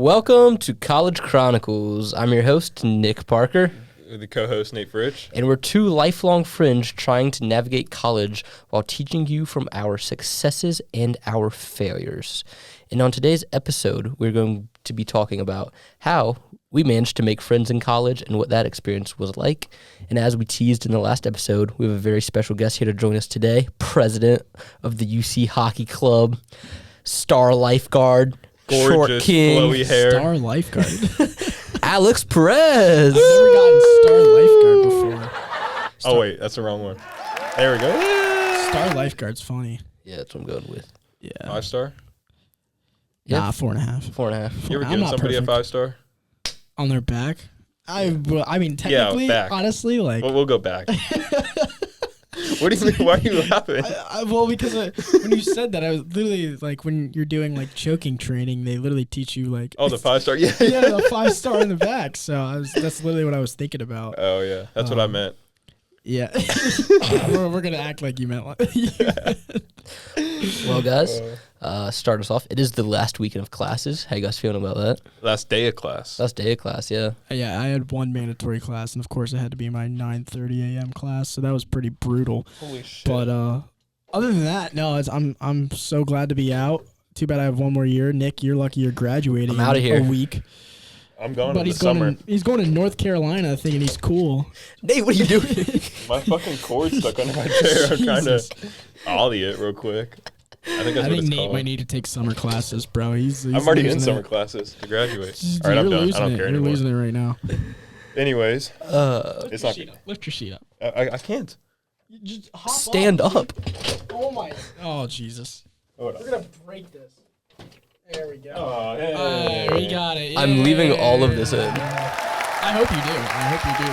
Welcome to College Chronicles. I'm your host, Nick Parker. The co-host, Nate Fritch. And we're two lifelong friends trying to navigate college while teaching you from our successes and our failures. And on today's episode, we're going to be talking about how we managed to make friends in college and what that experience was like. And as we teased in the last episode, we have a very special guest here to join us today, president of the UC Hockey Club, star lifeguard, gorgeous, short king, flowy hair. Star lifeguard. Alex Perez. I've never gotten star lifeguard before. Oh, wait, that's the wrong one. There we go. Star lifeguard's funny. Yeah, that's what I'm going with. Yeah. 5-star? Yeah. Nah, 4.5. 4.5. You ever I'm given not somebody perfect. a 5-star? On their back? I mean, technically, back. honestly, like... Well, we'll go back. What do you mean? Why are you laughing? well, because when you said that, I was literally, like, when you're doing, like, choking training, they literally teach you, like... Oh, the 5-star? Yeah. yeah, the 5-star in the back. So that's literally what I was thinking about. Oh, yeah. That's what I meant. Yeah. we're going to act like you meant like... Well, guys, start us off. It is the last weekend of classes. How you guys feeling about that? Last day of class. Last day of class, yeah. Yeah, I had one mandatory class, and of course it had to be my 9:30 a.m. class, so that was pretty brutal. Holy shit. But other than that, no, I'm so glad to be out. Too bad I have one more year. Nick, you're lucky you're graduating. I'm outta here. A week. I'm going But in the he's going summer. he's going to North Carolina thinking he's cool. Nate, what are you doing? My fucking cord's stuck under my chair. I'm trying to ollie it real quick. I think that's what it's Nate called. might need to take summer classes, bro. He's I'm already in losing summer it. classes to graduate. Just- All right, I'm you're done. I losing don't it. care You're anymore. losing it right now. Anyways, it's not. Lift your sheet up. I can't. Just hop Stand up. Oh my. Oh Jesus. Hold on. We're gonna break this. There we go. Oh, We got it. I'm leaving all of this in. I hope you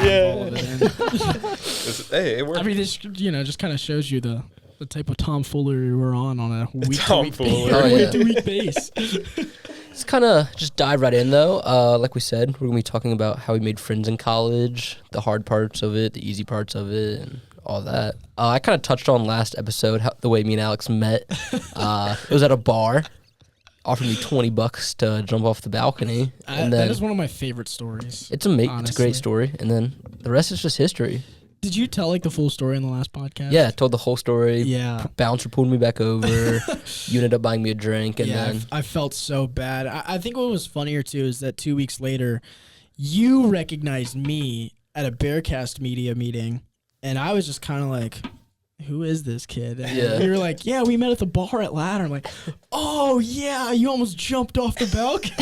do. Yeah. Leave all of it in. Hey, it worked. I mean, this just kind of shows you the type of tomfoolery we're on a week-to-week Tomfoolery. Oh, yeah. week-to-week base. Let's kind of just dive right in, though. Like we said, we're going to be talking about how we made friends in college, the hard parts of it, the easy parts of it, and all that. I kind of touched on last episode the way me and Alex met. It was at a bar. Offered me $20 to jump off the balcony. And then That is one of my favorite stories. it's a great honestly. story. And then the rest is just history. Did you tell the full story in the last podcast? Yeah, told the whole story. Yeah. Bouncer pulled me back over. You ended up buying me a drink, and then I felt so bad. I think what was funnier too is that 2 weeks later, you recognized me at a Bearcast media meeting, and I was just kind of like, who is this kid? And Yeah. you were like, yeah, we met at the bar at Ladder. I'm like, oh yeah, you almost jumped off the balcony.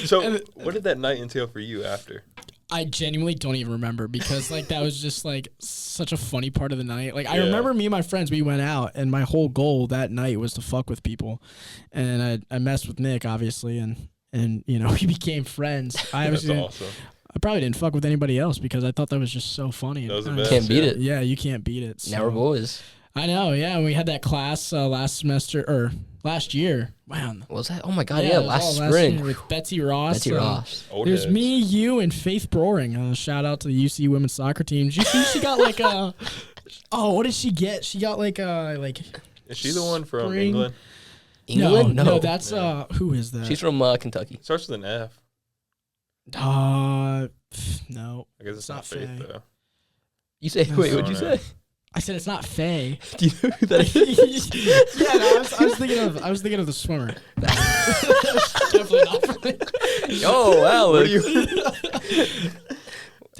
So, what did that night entail for you after? I genuinely don't even remember because like that was just like such a funny part of the night. Like I Yeah. remember me and my friends, we went out, and my whole goal that night was to fuck with people, and I messed with Nick obviously, and you know we became friends. I That's obviously awesome. I probably didn't fuck with anybody else because I thought that was just so funny. That was the And, best. can't beat yeah. it. yeah, you can't beat it. Now we're so- boys. I know, yeah. And we had that class last semester or last year. Wow. What was that? Oh my God, it yeah, was last all spring. year with Betsy Ross. Betsy Ross. Old There's heads. me, you, and Faith Broring. Shout out to the UC women's soccer team. Did you see she got like a... Oh, what did she get? She got like a... Is she the one from spring- England? England? No, that's... Yeah. Who is that? She's from Kentucky. Starts with an F. No. I guess it's It's not not Faith, Faye. though. You say, No, wait, I what'd you don't say? I said it's not Faye. Do you know who that is? yeah, no, I was thinking of the swimmer. Definitely not for me. Yo, Alex.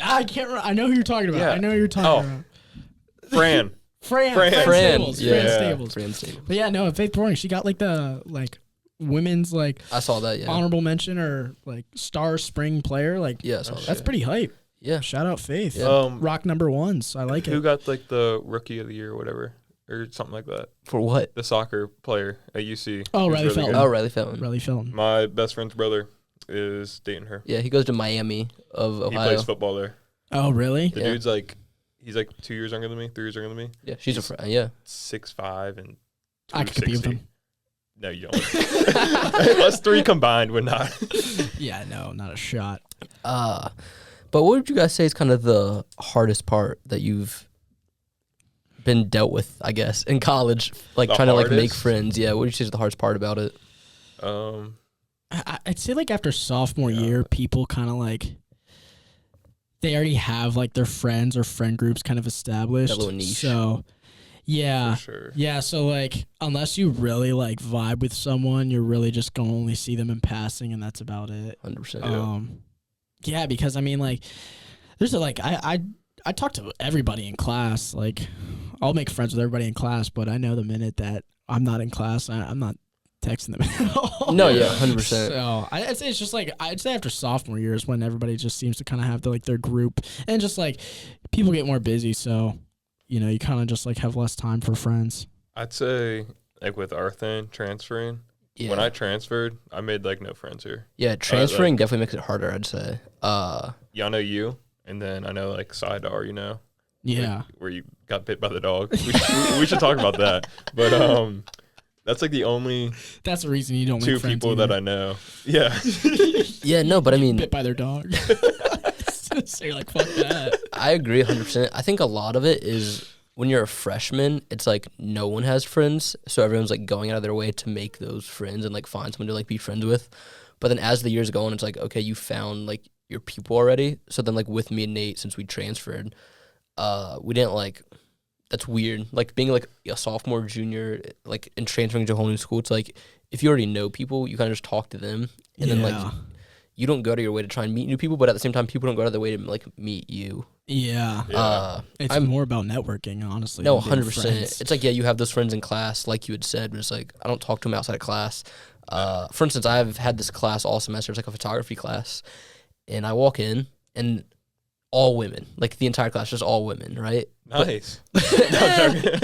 I can't remember. I know who you're talking about. Yeah. I know who you're talking about. Fran. Fran Fran. Stables. Yeah. Fran Stables. Fran Stable. But yeah, no, Faith Broring, she got like the women's I saw that, yeah. honorable mention or like star spring player. Like Yeah, I saw Oh, that. that's pretty hype. Yeah. Shout out Faith. Yeah. Rock number ones. I like Who it. got like the rookie of the year or whatever? Or something like that. For what? The soccer player at UC. Oh, who's Riley Felton. good. Oh, Riley Felton. Riley Felton. My best friend's brother is dating her. Yeah, he goes to Miami of He Ohio. plays football there. Oh, really? The Yeah. dude's like, he's like 2 years younger than me, 3 years younger than me. Yeah, she's a friend. Yeah. 6'5" and I could compete with 260. him. No, you don't. Us three combined would not. Yeah, no, not a shot. But what would you guys say is kind of the hardest part that you've been dealt with, I guess, in college? Like The trying to like make hardest? friends. Yeah, what would you say is the hardest part about it? I'd say like after sophomore year, people kind of like they already have like their friends or friend groups kind of established. That little niche. So yeah, For sure. yeah. So like unless you really like vibe with someone, you're really just gonna only see them in passing, and that's about it. 100%. Yeah, because I mean like there's like I talk to everybody in class. Like I'll make friends with everybody in class, but I know the minute that I'm not in class, I'm not texting them at all. No, yeah, 100%. So I'd say it's just like I'd say after sophomore year is when everybody just seems to kind of have their group, and just like people get more busy, so you know you kind of just like have less time for friends. I'd say like with our thing transferring. Yeah. When I transferred, I made like no friends here. Yeah, transferring definitely makes it harder, I'd say. Yeah, I know you, and then I know like Sidar, you know. Yeah. Like, where you got bit by the dog. We should talk about that. But that's like the only That's the reason you don't two make friends people either. that I know. Yeah. Yeah, no, but I mean, Bit by their dog. So you're like, fuck that. I agree 100%. I think a lot of it is when you're a freshman, it's like no one has friends, so everyone's like going out of their way to make those friends and like find someone to like be friends with. But then as the years go on, it's like, okay, you found like your people already. So then like with me and Nate, since we transferred, we didn't like, that's weird. Like being like a sophomore, junior, like and transferring to a whole new school, it's like if you already know people, you kind of just talk to them, and then like you don't go to your way to try and meet new people, but at the same time, people don't go to their way to like meet you. Yeah. It's more about networking, honestly. No, than being 100%. friends. It's like, yeah, you have those friends in class, like you had said, but it's like I don't talk to them outside of class. For instance, I've had this class all semester. It's like a photography class, and I walk in and all women, like the entire class, just all women, right? Nice. No, I'm joking.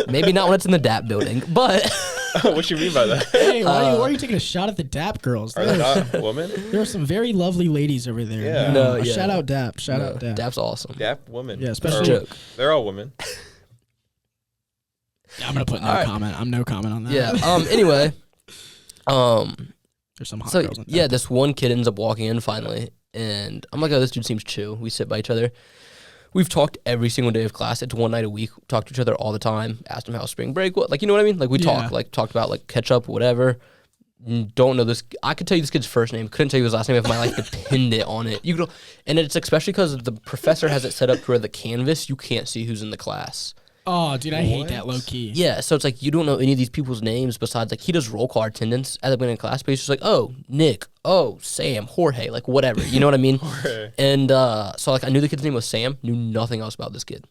Maybe not when it's in the DAP building, but What you mean by that? Hey, why are you taking a shot at the DAP girls? Are they not women? There are some very lovely ladies over there. Yeah. No, yeah. Shout out DAP. Shout out DAP. DAP's awesome. Gap women. Yeah, Or- especially. Joke. They're all women. I'm gonna put no comment. I'm no comment on that. Yeah. Anyway. There's some hot So girls in yeah, this one kid ends up walking in finally, and I'm like, oh, this dude seems chill. We sit by each other. We've talked every single day of class. It's one night a week. We talk to each other all the time. Asked him how spring break was. Like, you know what I mean? Like, we talked about, like, catch up, whatever. Don't know this. I could tell you this kid's first name. Couldn't tell you his last name if my life depended on it. You could, and it's especially because the professor has it set up to where the canvas, you can't see who's in the class. Oh, dude, I hate that low key. Yeah, so it's like you don't know any of these people's names besides, like, he does roll call attendance at the beginning of class, but he's just like, oh, Nick, oh, Sam, Jorge, like, whatever. You know what I mean? Jorge. And so, like, I knew the kid's name was Sam, knew nothing else about this kid.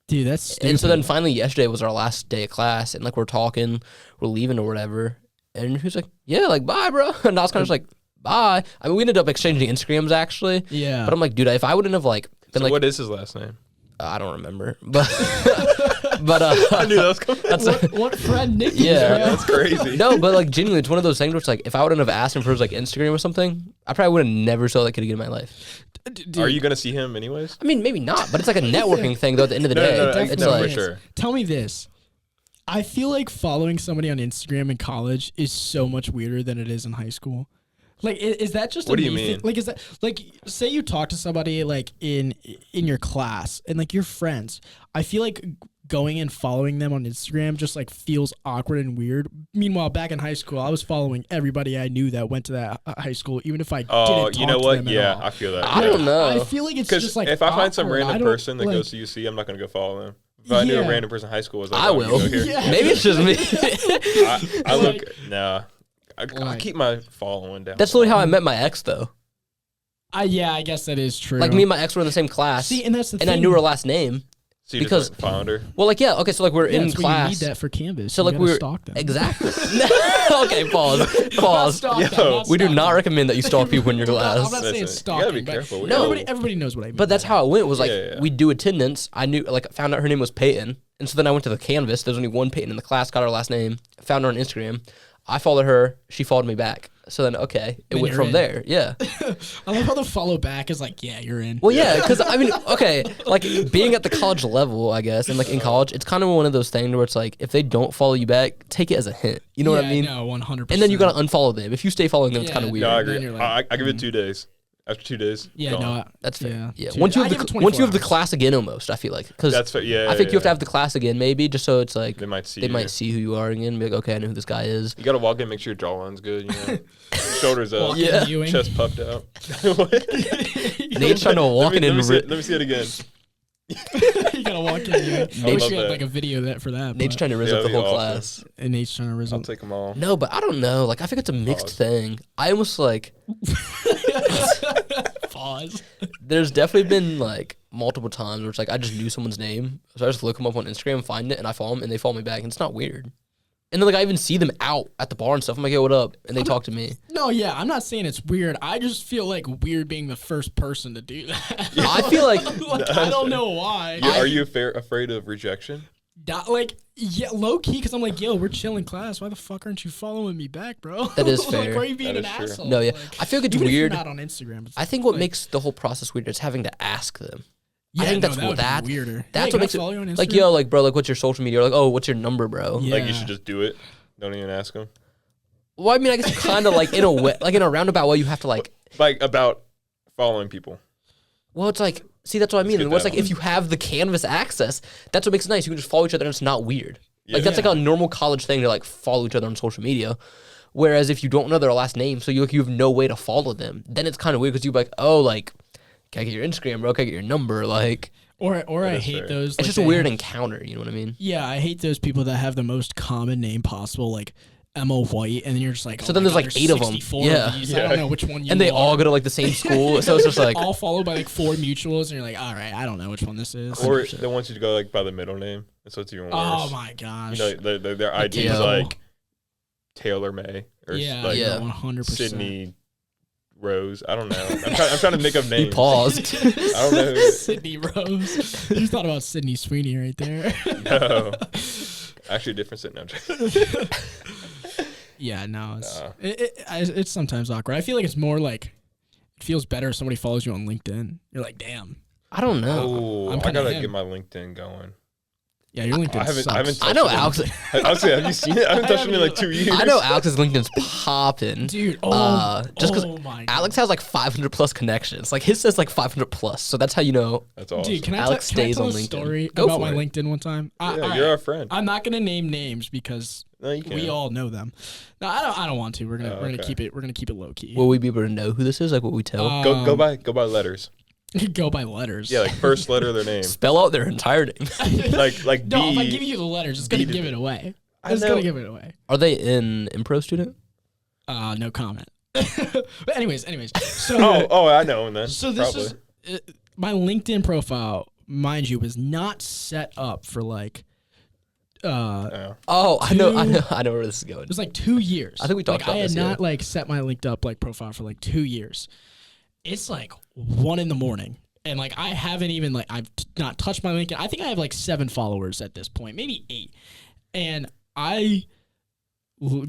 Dude, that's stupid. And so then finally yesterday was our last day of class, and, like, we're talking, we're leaving or whatever, and he was like, yeah, like, bye, bro. And I was kind of just like, bye. I mean, we ended up exchanging Instagrams, actually. Yeah. But I'm like, dude, if I wouldn't have, like, been So like, what is his last name? I don't remember, but but I knew that was coming. that's what friend Nick is, Yeah. bro? That's crazy. no, but like genuinely, it's one of those things where it's like if I wouldn't have asked him for his like Instagram or something, I probably would have never saw that kid again in my life. Dude, Are you gonna see him anyways? I mean, maybe not, but it's like a networking thing though. At the end of the day, it's no, like for sure. Tell me this. I feel like following somebody on Instagram in college is so much weirder than it is in high school. Like, is that just What a do you me thing? mean? Like, is that like, say you talk to somebody like in your class and like you're friends. I feel like going and following them on Instagram just like feels awkward and weird. Meanwhile, back in high school, I was following everybody I knew that went to that high school, even if I didn't talk You know to what? them at Yeah, all. I feel that. I don't know. I feel like it's Because just like if I find some awkward. I random don't, person that like, goes to UC, I'm not gonna go follow them. If I knew a Yeah. random person in high school was like, I oh, you will. go here. Yeah. Maybe it's just me. I look, Like- nah. I keep my following down. That's literally how I met my ex though. Yeah, I guess that is true. Like me and my ex were in the same class, See, and that's the and thing. I knew her last name. So you because- just found her. Well, like yeah, okay, so like we're in that's when class. You need that for Canvas. So You like gotta we were stalk them. exactly. Okay, pause. Stalk them, Yo, not We do stalk not them. recommend that you stalk people in your I'm class. not saying Listen, you stalking, gotta be but careful. No. everybody knows what I mean. But that's how it went. Was like Yeah. we do attendance. I knew, like, found out her name was Peyton, and so then I went to the Canvas. There's only one Peyton in the class. Got her last name. Found her on Instagram. I followed her. She followed me back. So then, okay, it Then went you're from in. there. Yeah. I love how the follow back is like, yeah, you're in. Well, yeah, because I mean, okay, like being at the college level, I guess, and like in college, it's kind of one of those things where it's like if they don't follow you back, take it as a hint. You know what I mean? No, 100%. And then you gotta unfollow them. If you stay following them, it's Yeah, kind of weird. No, I Then agree. you're like, I give it 2 days. After 2 days. Yeah, gone. no, That's fair. Yeah. Dude, Once you I have give it once you have the 24 hours. class again, almost I feel like because That's fair. Yeah. I think you have to yeah. have the class again, maybe just so it's like They might see. they you. might see who you are again. And be like, okay, I know who this guy is. You gotta walk in, make sure your jawline's good. You know, shoulders up, Walking Yeah. viewing. chest puffed out. What? Nate's trying to walk in let and me see it again. You gotta walk in. I love wish we had that. like a video for that. Nate's but- trying to raise Yeah, up the that'd whole be awesome. class. and Nate's trying to I'll result. take them all. No, but I don't know. Like I think it's a mixed Pause. thing. I almost like Pause. there's definitely been like multiple times where it's like I just knew someone's name, so I just look them up on Instagram, find it, and I follow them, and they follow me back, and it's not weird. And then like I even see them out at the bar and stuff. I'm like, yo, what up? And they talk to me. No, yeah, I'm not saying it's weird. I just feel like weird being the first person to do that. I feel like Like, I don't know why. Are you afraid of rejection? Like, yeah, low key, because I'm like, yo, we're chilling class. Why the fuck aren't you following me back, bro? That is Like, fair. why are you being That an is true. asshole? No, yeah. Like, I feel like it's even if you're weird. not on Instagram. it's I think what like- makes the whole process weird is having to ask them. Yeah, I think no, that's that would what be weirder. that's Hey, what can I makes follow you on it like, Instagram? yo, like bro, like what's your social media? Or, like, oh, what's your number, bro? Yeah. Like you should just do it. Don't even ask them. Well, I mean, I guess kind of like in a way, like in a roundabout way, you have to like. Like about following people. Well, it's like, see, that's what I mean. get And what's that like if you have the canvas access, that's what makes it nice. You can just follow each other, and it's not weird. Like that's like Yeah. a normal college thing to like follow each other on social media. Whereas if you don't know their last name, so you have no way to follow them, then it's kind of weird because you're like, oh, like, can I get your Instagram, bro? Can I get your number? Like, Or I is hate fair. those. it's like, just a they weird have- encounter. You know what I mean? Yeah, I hate those people that have the most common name possible, like Emma White, and then you're just like, So oh then my there's God, like 8 of 'em. 64 Yeah. these. I Yeah. don't know which one you And they are. all go to like the same school, so it's just like, all followed by like 4 mutuals, and you're like, all right, I don't know which one this is. Or 100%. they want you to go like by the middle name, and so it's even worse. Oh my gosh. You know, their ID is Yeah. like Taylor May or yeah, like Yeah. 100%. Sydney Rose. I don't know. I'm trying to make up he names. paused. I don't know. Who Sydney Rose. You thought about Sydney Sweeney right there. no. Actually, a different Sydney. No, Yeah, no, it's Nah. it's sometimes awkward. I feel like it's more like it feels better if somebody follows you on LinkedIn. You're like, damn. I don't know. Oh, I'm I kinda gotta him. get my LinkedIn going. Yeah, your LinkedIn I haven't sucks. I know touched Alex. it. Honestly, have you seen it? I haven't touched it in like 2 years. I know Alex's LinkedIn's popping. Dude, just because oh my Alex has like 500 plus connections. Like his says like 500 plus, so that's how you know. That's awesome. Dude, can I Alex tell stays a on LinkedIn. story Go about for my it. LinkedIn one time? Yeah, all you're right. our friend. I'm not gonna name names because No, you can't. we all know them. No, I don't want to. We're gonna okay. keep it low key. Will we be able to know who this is? Like what we tell? go by letters. Go by letters. Yeah, like first letter of their name. Spell out their entire name. like no, if I B. give you the letters, it's gonna B- give it away. I It's know. gonna give it away. Are they an impro student? No comment. But anyways, so I know him then. so this probably. is my LinkedIn profile, mind you, was not set up for like Oh. Oh, I know where this is going. it was like 2 years. I think we talked like, about I had this, not yeah. like set my linked up like profile for like 2 years. It's like 1 a.m. and like I haven't even like I've not touched my LinkedIn. I think I have like 7 followers at this point, maybe 8. And I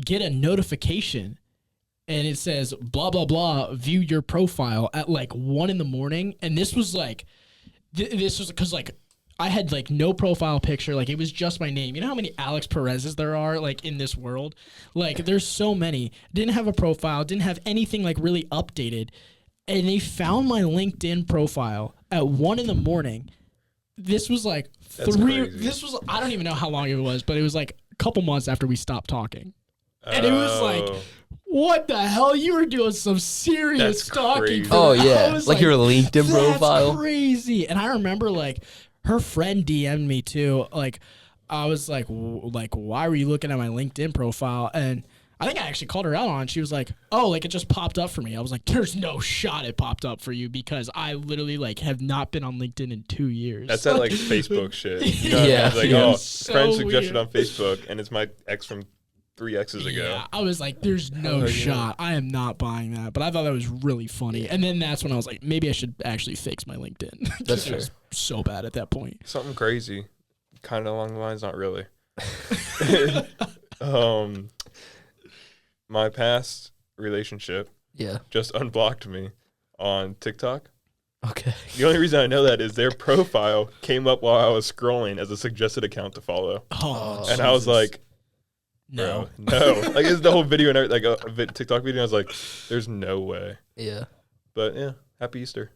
get a notification and it says blah blah blah, view your profile at like 1 a.m. And this was like this was because like I had like no profile picture, like it was just my name. You know how many Alex Perez's there are like in this world? Like there's so many. Didn't have a profile, didn't have anything like really updated. And they found my LinkedIn profile at 1 a.m. This was like That's 3 crazy. this was I don't even know how long it was, but it was like a couple months after we stopped talking. And it was like, Oh. what the hell? You were doing some serious That's stalking. crazy. for Oh that. I yeah, was like your LinkedIn that's profile. crazy. And I remember like her friend DM'd me too. Like I was like, why were you looking at my LinkedIn profile? And I think I actually called her out on it. She was like, oh, like it just popped up for me. I was like, there's no shot it popped up for you because I literally like have not been on LinkedIn in 2 years. That's that like Facebook shit. You know what I mean? Yeah. It's like, Yeah. oh, So friend suggested weird. on Facebook, and it's my ex from 3 X's ago. Yeah, I was like, there's no Oh, yeah. shot. I am not buying that. But I thought that was really funny. And then that's when I was like, maybe I should actually fix my LinkedIn. That's It was so bad at that point. Something crazy, kind of along the lines, not really. My past relationship Yeah. just unblocked me on TikTok. Okay. The only reason I know that is their profile came up while I was scrolling as a suggested account to follow, Oh, and I was Jesus. like, no. bro, no, like it's the whole video and everything, like a TikTok video. I was like, there's no way, Yeah. but yeah, Happy Easter.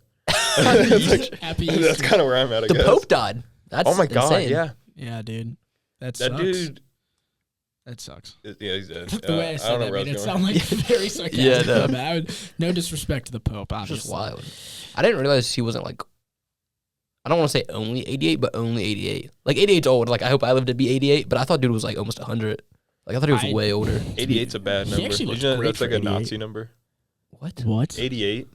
Happy Easter. That's kind of where I'm at, I The guess. Pope died. That's Oh my God, insane. yeah. Yeah, dude. That That sucks. dude, That sucks. yeah, he's dead. The way I I said don't know that where I made it was sound going. like very sarcastic. Yeah, no. No disrespect to the Pope, It's obviously. just wild. I didn't realize he wasn't like, I don't want to say only 88, but only 88. Like 88's old. Like I hope I lived to be 88, but I thought dude was like almost 100. Like I thought he was way older. 88's a bad He number. actually looks Did you know great that's like for a 88. Nazi number? What? What? 88.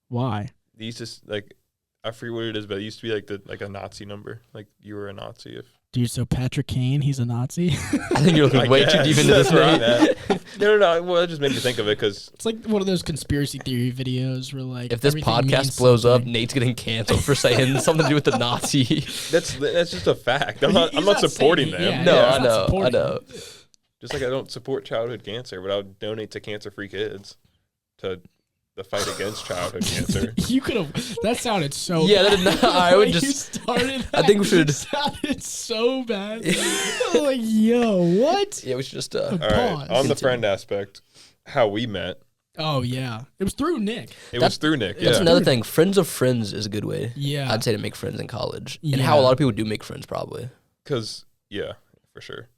Why? These just like, I forget what it is, but it used to be like a Nazi number. Like you were a Nazi if. Dude, so Patrick Kane, he's a Nazi? I think you're looking way too guess. deep into this, That's where I'm mate. at. No. Well, it just made me think of it because It's like one of those conspiracy theory videos where like If this everything podcast means blows up, something. Nate's getting canceled for saying something to do with the Nazi. that's just a fact. I'm He's not supporting saying- them. yeah, No, yeah, I he's not know. I supporting know. Just like I don't support childhood cancer, but I'll donate to cancer-free kids to the fight against childhood cancer. You could have. That sounded so. Yeah, bad. that did not- I would When you just- started. I think we should- It sounded so bad. I was like, yo, what? Yeah, we should just. All right, Pause. on the friend aspect, how we met. Oh yeah, it was through Nick. It was through Nick. That's Yeah. another thing. Friends of friends is a good way. Yeah. I'd say to make friends in college, and Yeah. how a lot of people do make friends probably. Because yeah, for sure.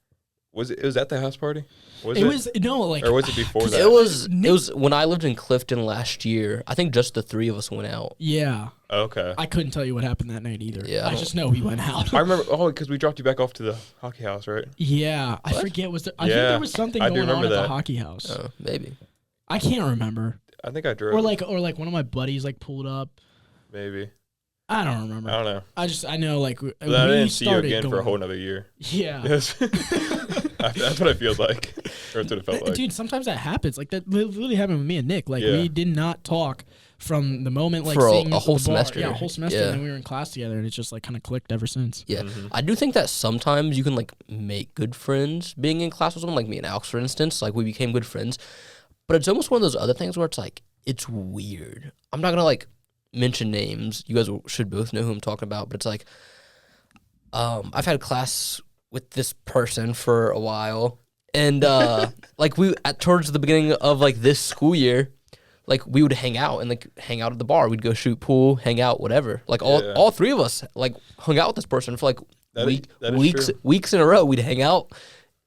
Was it was at the house party? It was no like. or was it before that? It was Nick- when I lived in Clifton last year. I think just the three of us went out. Yeah, Okay. I couldn't tell you what happened that night either. Yeah, I I don't- just know we went out. I remember. Oh, because we dropped you back off to the hockey house, right? Yeah, I forget. Was there? I think Yeah, there was something I do going on remember at the that. hockey house. Maybe. I can't remember. I think I drove. Or like one of my buddies like pulled up. maybe. I don't remember. I don't know. I know like we But I didn't see you started again for a going- whole nother year. Yeah. Yes. That's what I feel like. Or that's what it felt like. Dude, sometimes that happens. Like that literally happened with me and Nick. Like Yeah. we did not talk from the moment like For a seeing whole the bar. semester. Yeah, a whole semester. Yeah. And then we were in class together, and it just like kind of clicked ever since. Yeah, Mm-hmm. I do think that sometimes you can like make good friends being in class with someone, like me and Alex, for instance. Like we became good friends, but it's almost one of those other things where it's like it's weird. I'm not gonna like mention names. You guys should both know who I'm talking about, but it's like I've had class with this person for a while, and like towards the beginning of like this school year, like we would hang out and like hang out at the bar. We'd go shoot pool, hang out, whatever. Like Yeah. all three of us like hung out with this person for like That is- that is weeks true. weeks in a row. We'd hang out,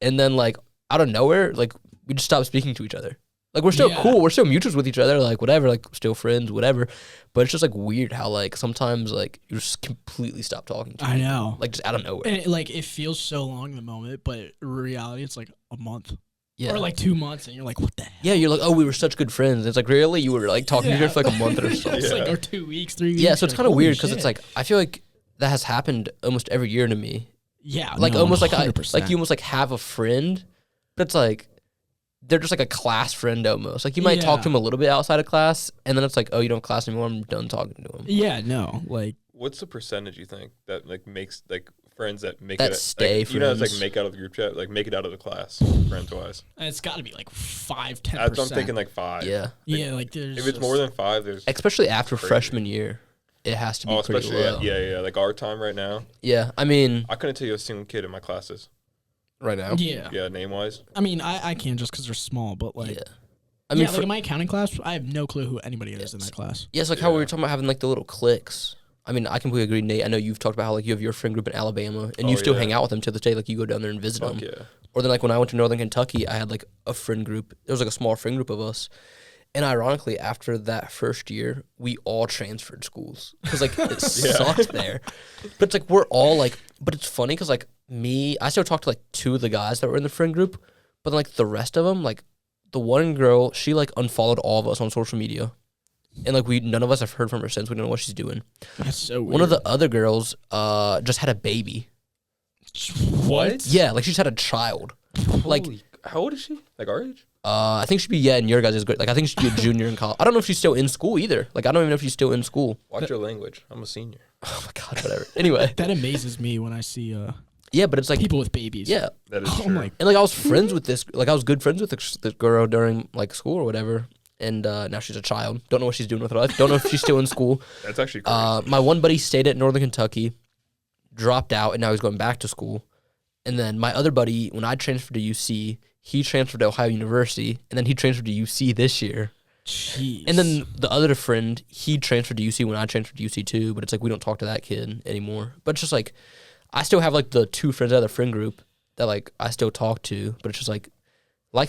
and then like out of nowhere, like we just stopped speaking to each other. Like we're still Yeah. cool, we're still mutuals with each other, like whatever, like still friends, whatever. But it's just like weird how like sometimes like you just completely stop talking to I people. know. Like just out of nowhere. And it feels so long in the moment, but in reality, it's like a month Yeah. or like 2 months, and you're like, what the hell? Yeah, you're like, oh, we were such good friends. It's like, really? You were like talking to each other for like a month or so. It's like, Yeah. or 2 weeks, 3 weeks. Yeah, so it's you're kind of like, weird holy because it's shit. like, I feel like that has happened almost every year to me. yeah, Like no, almost like 100%. you almost like have a friend, but it's like, they're just like a class friend almost. Like you might talk to Yeah. him a little bit outside of class, and then it's like, oh, you don't have class anymore. I'm done talking to him. Yeah, no, like What's the percentage you think that like makes like friends that make That it stay like, you know, it's like friends. make out of the group chat, like make it out of the class, friends wise. it's got to be like 5-10%. I'm thinking like 5. Yeah, Yeah, like there's. If it's more than 5, there's especially after crazy. freshman year, it has to be pretty especially low. yeah, like our time right now. Yeah, I mean, I couldn't tell you a single kid in my classes. right now. Yeah. Yeah, name wise. I mean, I can just because they're small, but like. Yeah. I mean, yeah, like in my accounting class, I have no clue who anybody is in that class. yeah, it's like how we were talking about having like the little cliques. I mean, I completely agree, Nate. I know you've talked about how like you have your friend group in Alabama, and you Oh, still yeah. hang out with them to this day. Like you go down there and visit Fuck them. yeah. Or then like when I went to Northern Kentucky, I had like a friend group. There was like a small friend group of us. And ironically, after that first year, we all transferred schools because like it sucked there. But it's like we're all like, but it's funny because like I still talk to like 2 of the guys that were in the friend group, but then, like the rest of them, like the one girl, she like unfollowed all of us on social media, and like none of us have heard from her since. We don't know what she's doing. That's so weird. One of the other girls just had a baby. What? Yeah, like she just had a child. Like How old is she? Like our age? I think she'd be in your guys' grade. Like I think she'd be a junior in college. I don't know if she's still in school either. Like I don't even know if she's still in school. Watch your language. I'm a senior. Oh my god, whatever. Anyway, That amazes me when I see yeah, but it's like people with babies. yeah, That is Oh true. my. and like I was friends with this, like I was good friends with this girl during like school or whatever, and now she's a child. Don't know what she's doing with her life. Don't know if she's still in school. That's actually crazy. My one buddy stayed at Northern Kentucky, dropped out, and now he's going back to school. And then my other buddy, when I transferred to UC, he transferred to Ohio University, and then he transferred to UC this year. Jeez. And then the other friend, he transferred to UC when I transferred to UC too, but it's like we don't talk to that kid anymore. But it's just like I still have like the 2 friends out of the friend group that like I still talk to, but it's just like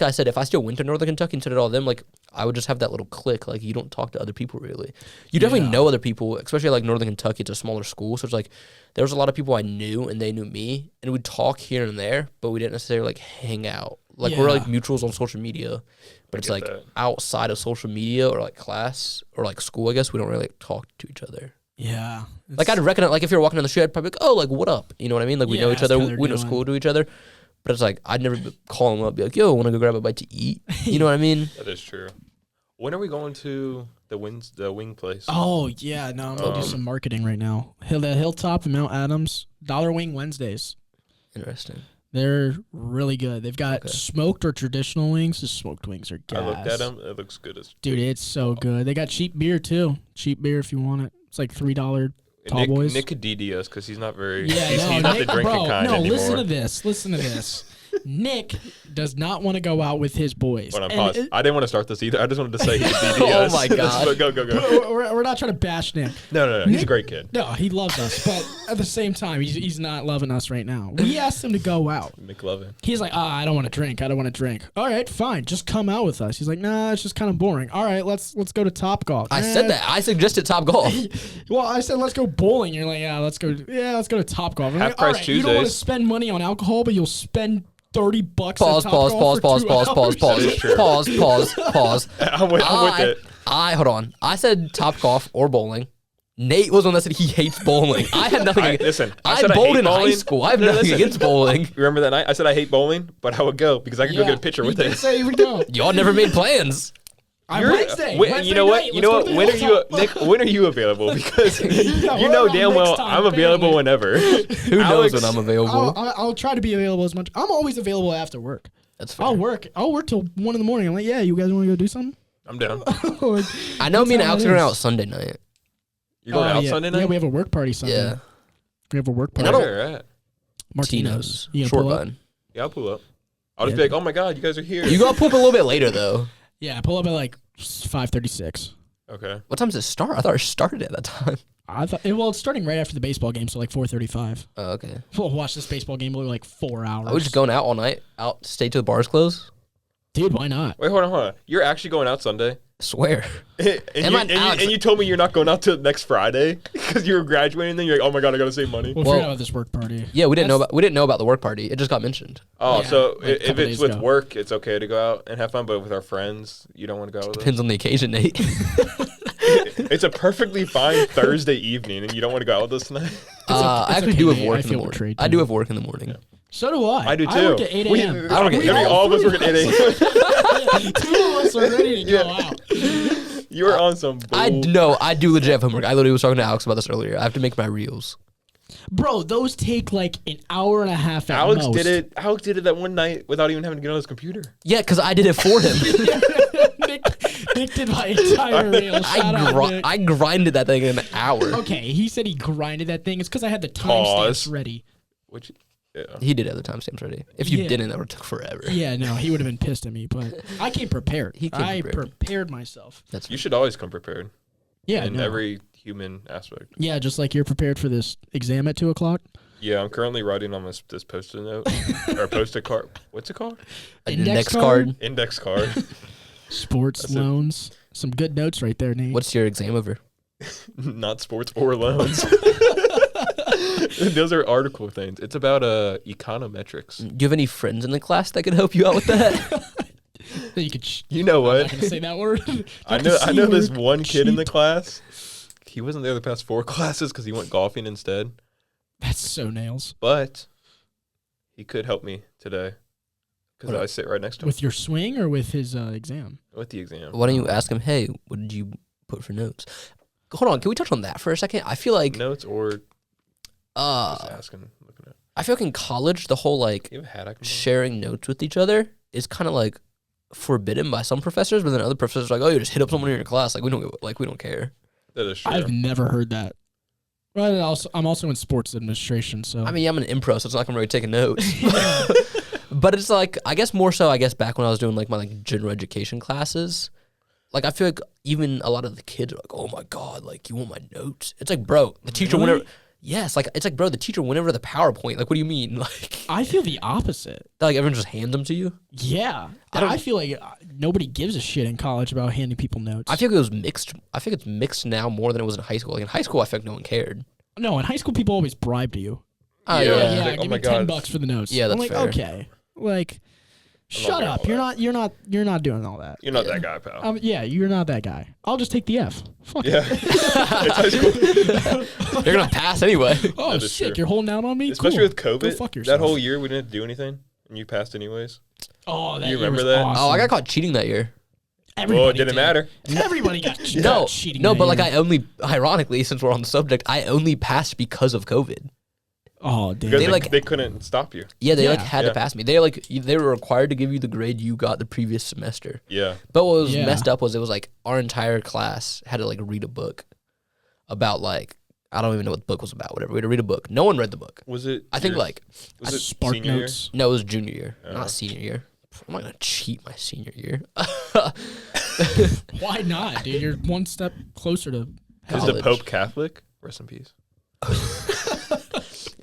I said, if I still went to Northern Kentucky and said it all them, like I would just have that little clique. Like you don't talk to other people really. You definitely know other people, especially like Northern Kentucky. It's a smaller school, so it's like there was a lot of people I knew and they knew me, and we'd talk here and there, but we didn't necessarily like hang out. Like we're like mutuals on social media, but it's like outside of social media or like class or like school, I guess we don't really like, talk to each other. Yeah. Like I'd recognize, like if you're walking down the street, I'd probably be like, oh, like what up? You know what I mean? Like we know each other, we know school to each other. But it's like I'd never call them up, be like, yo, want to go grab a bite to eat? You know what I mean? That is true. When are we going to the wing place? Oh yeah, no, I'm gonna do some marketing right now. The Hilltop and Mount Adams Dollar Wing Wednesdays. Interesting. They're really good. They've got smoked or traditional wings. The smoked wings are gas. I looked at them. It looks good as dude. It's so good. They got cheap beer too. Cheap beer if you want it. It's like $3. Tall boys. Nick could DD us because he's not very. Yeah, he's not the drinking kind anymore. Listen to this. Nick does not want to go out with his boys. Hold on, pause. I didn't want to start this either. I just wanted to say he could DD us. Oh my god! go. We're not trying to bash Nick. No. He's a great kid. No, he loves us, but at the same time, he's not loving us right now. We asked him to go out. McLovin. He's like, I don't want to drink. All right, fine. Just come out with us. He's like, nah, it's just kind of boring. All right, let's go to Topgolf. I said that. I suggested Topgolf. Well, I said let's go bowling. You're like, let's go to Topgolf. Half price Tuesdays. You don't want to spend money on alcohol, but you'll spend $30 Pause. Pause. I'm with it. Hold on. I said Topgolf or bowling. Nate was one that said he hates bowling. I had nothing. I bowled in high school. I have nothing against bowling. Remember that night? I said I hate bowling, but I would go because I could go get a picture with it. Did say he would go. Y'all never made plans. Wednesday. You know what? When are you, Nick? When are you available? Because you know damn well I'm available whenever. Who knows when I'm available? I'll try to be available as much. I'm always available after work. That's fair. I'll work till 1 a.m. I'm like, yeah, you guys want to go do something? I'm down. I know me and Alex are going out Sunday night. You're going out Sunday night? Yeah, we have a work party Sunday. Yeah. We have a work party. Where at? Martino's. Short bun. Yeah, I'll pull up. I'll just be like, oh my God, you guys are here. You gotta pull up a little bit later though. Yeah, pull up at like 5:36. Okay. What time does it start? I thought it started at that time. I thought it's starting right after the baseball game, so like 4:35. Oh, okay. We'll watch this baseball game for like 4 hours. Are we just going out all night? Out, stay till the bars close? Dude, why not? Wait, hold on. You're actually going out Sunday? Swear. and you told me you're not going out till next Friday because you were graduating. And then you're like, oh my God, I gotta save money. We'll forget about this work party. Yeah, we didn't know about the work party. It just got mentioned. Oh, yeah, so like if it's with work, it's okay to go out and have fun, but with our friends, you don't want to go out with Depends on the occasion, Nate. It's a perfectly fine Thursday evening, and you don't want to go out with us tonight. I actually do have work in the morning. I do have work in the morning. Yeah. So do I. I do too. I work at 8 a.m. All of us work at 8 a.m. 2 of us are ready to go out. You were on some bull. I do legit have homework. I literally was talking to Alex about this earlier. I have to make my reels. Bro, those take like an hour and a half at Alex most. Alex did it that one night without even having to get on his computer. Yeah, because I did it for him. Nick did my entire reel. I grinded that thing in an hour. Okay, he said he grinded that thing. It's because I had the timestamps ready. Yeah. He did have the timestamps ready. If you didn't, that would have took forever. Yeah, no, he would have been pissed at me, but I came prepared. I prepared myself. You should always come prepared. Yeah, in every human aspect. Yeah, just like you're prepared for this exam at 2:00. Yeah, I'm currently writing on this post-it note or post-it card. What's it called? Index card. Index card. Sports loans. Some good notes right there, Nate. What's your exam over? Not sports or loans. Those are article things. It's about econometrics. Do you have any friends in the class that could help you out with that? You know what? I'm not gonna say that word. I know this one kid in the class. He wasn't there the past 4 classes because he went golfing instead. That's so nails. But he could help me today because I sit right next to him. With your swing or with his exam? With the exam. Why don't you ask him, hey, what did you put for notes? Hold on, can we touch on that for a second? I feel like notes or just asking, looking at. I feel like in college the whole like you have a hat I can sharing notes with each other is kind of like forbidden by some professors, but then other professors are like, oh, you just hit up someone in your class, we don't care. That is true. I've never heard that. Well, I'm also in sports administration, so I mean, I'm an impro, so it's not gonna really take a note. But it's like, I guess more so, back when I was doing like my like general education classes, like I feel like even a lot of the kids are like, oh my God, like you want my notes? It's like, bro, the teacher whenever. Yes, like it's like, bro, the teacher went over the PowerPoint. Like, what do you mean? Like, I feel the opposite. like everyone just hands them to you. Yeah, I feel like nobody gives a shit in college about handing people notes. I feel like it was mixed. I think it's mixed now more than it was in high school. Like in high school, I feel like no one cared. No, in high school, people always bribed you. Oh Yeah. yeah. Yeah, Like, give oh my me God. $10 for the notes. Yeah, that's I'm like, fair. okay, like, shut doing up. all You're not doing all that. You're not that guy, pal. Yeah, you're not that guy. I'll just take the F. Fuck Yeah. it. It's high school. They're gonna pass anyway. Oh That is shit, true. you're holding out on me. Especially Cool. with Go COVID. fuck yourself. That whole year we didn't do anything, and you passed anyways. Oh, that You year remember was that? awesome. Oh, I got caught cheating that year. Everybody Well, it didn't did. matter. Everybody got No, cheating. no, that but like year. I only, ironically, since we're on the subject, I only passed because of COVID. Oh damn. Because They they couldn't stop you. Yeah, they like Yeah. had to pass me. They were required to give you the grade you got the previous semester. Yeah. But what was Yeah. messed up was it was like our entire class had to like read a book about like I don't even know what the book was about. Whatever, we had to read a book. No one read the book. Was it? I think your- like Was it Spark senior year? notes. no, it was junior year, Oh. not senior year. I'm not gonna cheat my senior year. Why not, dude? You're one step closer to Is College. the Pope Catholic? Rest in peace.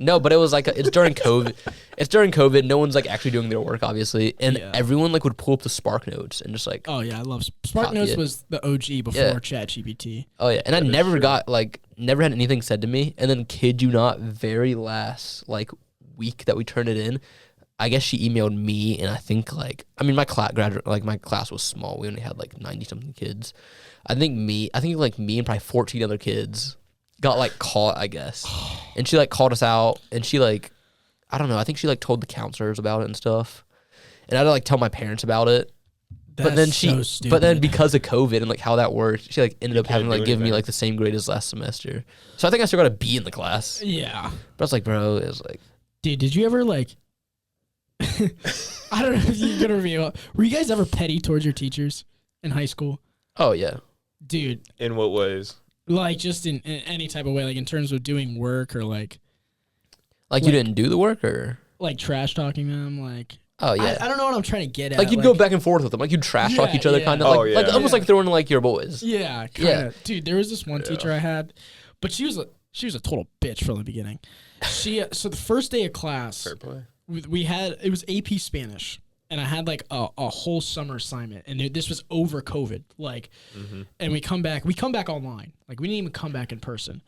No, but it was like it's during COVID. It's during COVID. No one's like actually doing their work, obviously, and Yeah. everyone like would pull up the Spark Notes and just like, Oh yeah, I love Spark Notes yeah. was the OG before Yeah. ChatGPT. oh yeah, and I That is never true. got like never had anything said to me, and then kid you not, very last like week that we turned it in, I guess she emailed me, and I think like my class was small. We only had like 90 something kids. I think me and probably 14 other kids got like caught, I guess, and she like called us out, and she like I don't know. I think she like told the counselors about it and stuff, and I had to like tell my parents about it. But then so stupid. but then because of COVID and like how that worked, she like ended up can't having to like do give me anything. like the same grade as last semester. So I think I still got a B in the class. yeah, But I was like, bro, it was like, dude, did you ever like? I don't know if you're gonna reveal. Were you guys ever petty towards your teachers in high school, oh yeah, dude? In what ways? Like just in any type of way, like in terms of doing work or like you didn't do the work or trash talking them, like. oh yeah, I don't know what I'm trying to get at. like you'd go back and forth with them, like you'd trash talk Yeah, each other, yeah. kind of Oh, like yeah. almost Yeah. like throwing like your boys. Yeah, kind Yeah. of. Dude, there was this one teacher I had, but she was a total bitch from the beginning. She so the first day of class, Fair play. we had it was AP Spanish, and I had like a whole summer assignment, and this was over COVID, like, and we come back online, like we didn't even come back in person,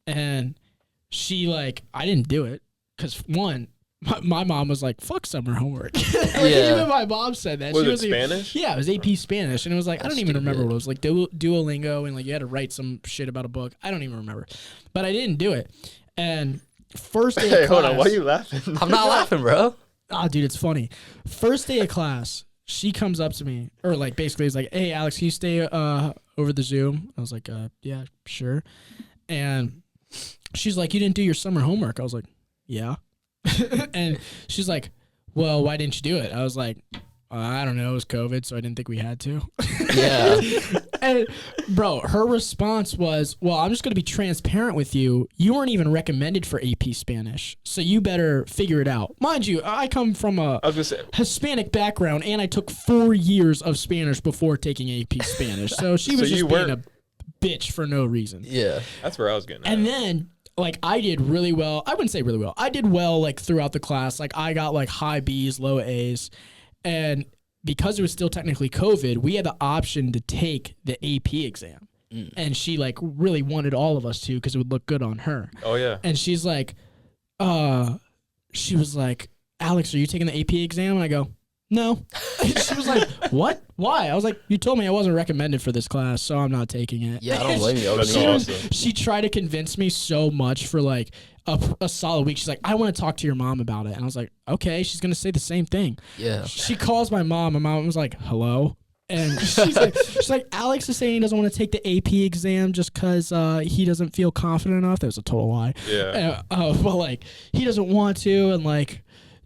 and she like I didn't do it because one. My mom was like, "Fuck summer homework." Like, Yeah. even my mom said that. Was She it wasn't even- Spanish? Yeah, it was AP Spanish, and it was like I That's don't even remember stupid. what it was like Duolingo, and like you had to write some shit about a book. I don't even remember, but I didn't do it. And first day Hey, of hold class, on. Why are you laughing? I'm not laughing, bro. dude, it's funny. First day of class, she comes up to me, or like basically is like, "Hey, Alex, can you stay over the Zoom?" I was like, "Yeah, sure." And she's like, "You didn't do your summer homework." I was like, "Yeah." And she's like, "Well, why didn't you do it?" I was like, "I don't know. It was COVID, so I didn't think we had to." Yeah, And bro, her response was, "Well, I'm just going to be transparent with you. You weren't even recommended for AP Spanish, so you better figure it out." Mind you, I come from a I was gonna say. Hispanic background, and I took 4 years of Spanish before taking AP Spanish. So she was So you just being a weren't- bitch for no reason. yeah. That's where I was getting. And at. then, like, I did really well. I wouldn't say really well. I did well, like, throughout the class. Like, I got, like, high B's, low A's. And because it was still technically COVID, we had the option to take the AP exam. And she, like, really wanted all of us to because it would look good on her. Oh yeah. And she's like, she was like, "Alex, are you taking the AP exam?" And I go, "No." And she was like, "What? Why?" I was like, "You told me I wasn't recommended for this class, so I'm not taking it." Yeah, I don't blame you. That's She- awesome. She tried to convince me so much for like a solid week. She's like, "I want to talk to your mom about it." And I was like, "Okay." She's going to say the same thing. Yeah. She calls my mom. My mom was like, "Hello?" And she's like, "Alex is saying he doesn't want to take the AP exam just because he doesn't feel confident enough." That was a total lie. Yeah. But like, he doesn't want to, and like,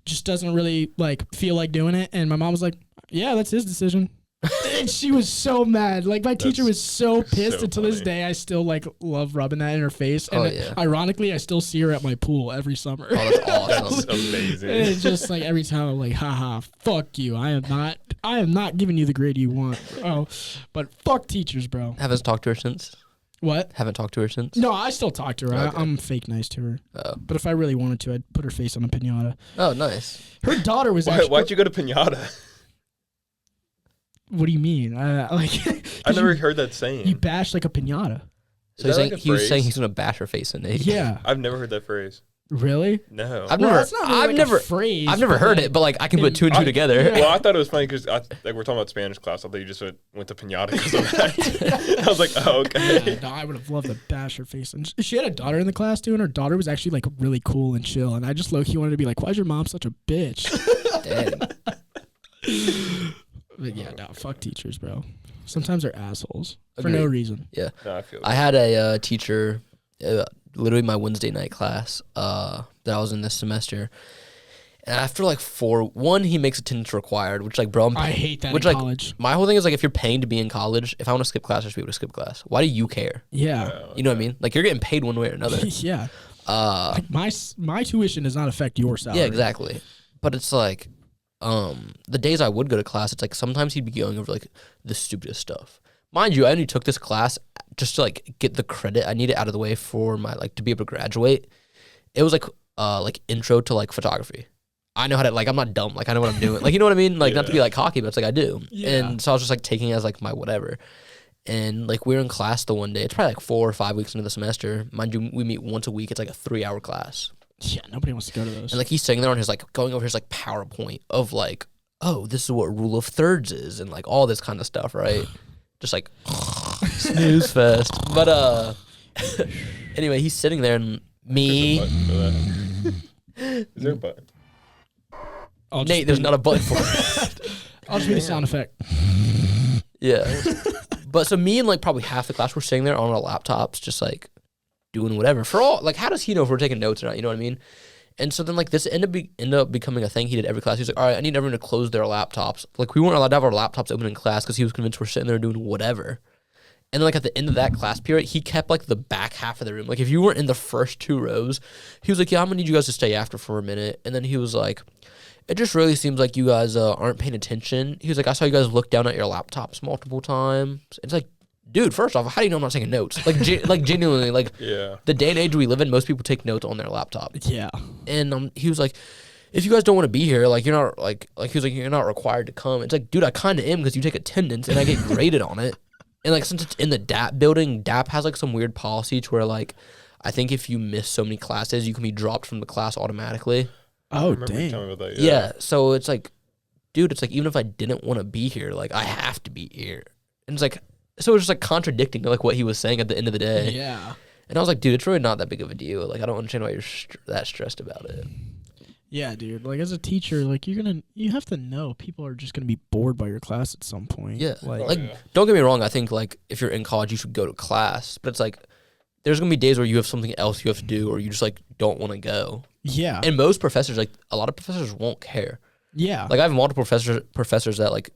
just doesn't really like feel like doing it. And my mom was like, "Yeah, that's his decision." And she was so mad. Like, my teacher was so pissed, so and to this funny. day, I still, like, love rubbing that in her face. And ironically, I still see her at my pool every summer. Oh, that's awesome. That's amazing. And it's just, like, every time I'm like, haha, fuck you. I am not giving you the grade you want. Oh, but fuck teachers, bro. Haven't talked to her since? What? Haven't talked to her since? No, I still talk to her. Okay. I'm fake nice to her. Oh. But if I really wanted to, I'd put her face on a pinata. Oh, nice. Her daughter was actually... Why'd you go to Pinata? What do you mean? I never heard that saying. You bash like a pinata. So he's that saying, like a he was phrase? saying he's going to bash her face in it. Yeah. I've never heard that phrase. Really? No. I've Well, never, that's not really I've like never, a phrase. I've never but, heard like, it, but like I can put two and two together. Yeah. Well, I thought it was funny because like we're talking about Spanish class. I thought you just went to Pinata because of that. I was like, oh, okay. Yeah, no, I would have loved to bash her face. And she had a daughter in the class too, and her daughter was actually like really cool and chill. And I just low-key wanted to be like, why is your mom such a bitch? Dang. But yeah, no, fuck teachers, bro. Sometimes they're assholes for Agreed. no reason. Yeah. No, I feel I had a teacher, literally my Wednesday night class that I was in this semester. And after like one, he makes attendance required, which like, bro, I hate that which in like, college. my whole thing is like, if you're paying to be in college, if I want to skip class, I should be able to skip class. Why do you care? Yeah. You know what I mean? Like, you're getting paid one way or another. Yeah. Like my tuition does not affect your salary. Yeah, exactly. But it's like, the days I would go to class, it's like sometimes he'd be going over like the stupidest stuff. Mind you, I only took this class just to like get the credit. I need it out of the way for my like to be able to graduate. It was like intro to like photography. I know how to like, I'm not dumb. Like I know what I'm doing. Like, you know what I mean? Like not to be like cocky, but it's like I do. Yeah. And so I was just like taking it as like my whatever. And like we were in class the one day. It's probably like 4 or 5 weeks into the semester. Mind you, we meet once a week. It's like a 3-hour class. Yeah, nobody wants to go to those. And like he's sitting there on his like going over his like PowerPoint of like, oh, this is what rule of thirds is and like all this kind of stuff, right? Just like snooze fest. But anyway, he's sitting there and me. Is there a button? Nate, there's not a button for it. I'll just be the sound effect. Yeah. But so me and like probably half the class were sitting there on our laptops, just like doing whatever. For all like, how does he know if we're taking notes or not? You know what I mean? And so then like this ended up becoming a thing he did every class. He was like, all right, I need everyone to close their laptops. Like we weren't allowed to have our laptops open in class because he was convinced we're sitting there doing whatever. And then like at the end of that class period, he kept like the back half of the room. Like if you weren't in the first 2 rows, he was like, yeah, I'm gonna need you guys to stay after for a minute. And then he was like, it just really seems like you guys aren't paying attention. He was like, I saw you guys look down at your laptops multiple times. It's like, dude, first off, how do you know I'm not taking notes? Like, like genuinely, like Yeah. the day and age we live in, most people take notes on their laptop. Yeah. And he was like, if you guys don't want to be here, like you're not like he was like, you're not required to come. It's like, dude, I kind of am because you take attendance and I get graded on it. And like since it's in the DAP building, DAP has like some weird policy to where like I think if you miss so many classes, you can be dropped from the class automatically. Oh, I remember you dang. telling me about that. Yeah. So it's like, dude, it's like even if I didn't want to be here, like I have to be here. And it's like, so it was just like contradicting to like what he was saying at the end of the day. Yeah. And I was like, dude, it's really not that big of a deal. Like I don't understand why you're that stressed about it. Yeah, dude. Like as a teacher, like you have to know people are just gonna be bored by your class at some point. Yeah. Like yeah. Don't get me wrong. I think like if you're in college, you should go to class. But it's like there's gonna be days where you have something else you have to do, or you just like don't want to go. yeah. And most professors, like a lot of professors, won't care. Yeah. Like I have multiple professors that like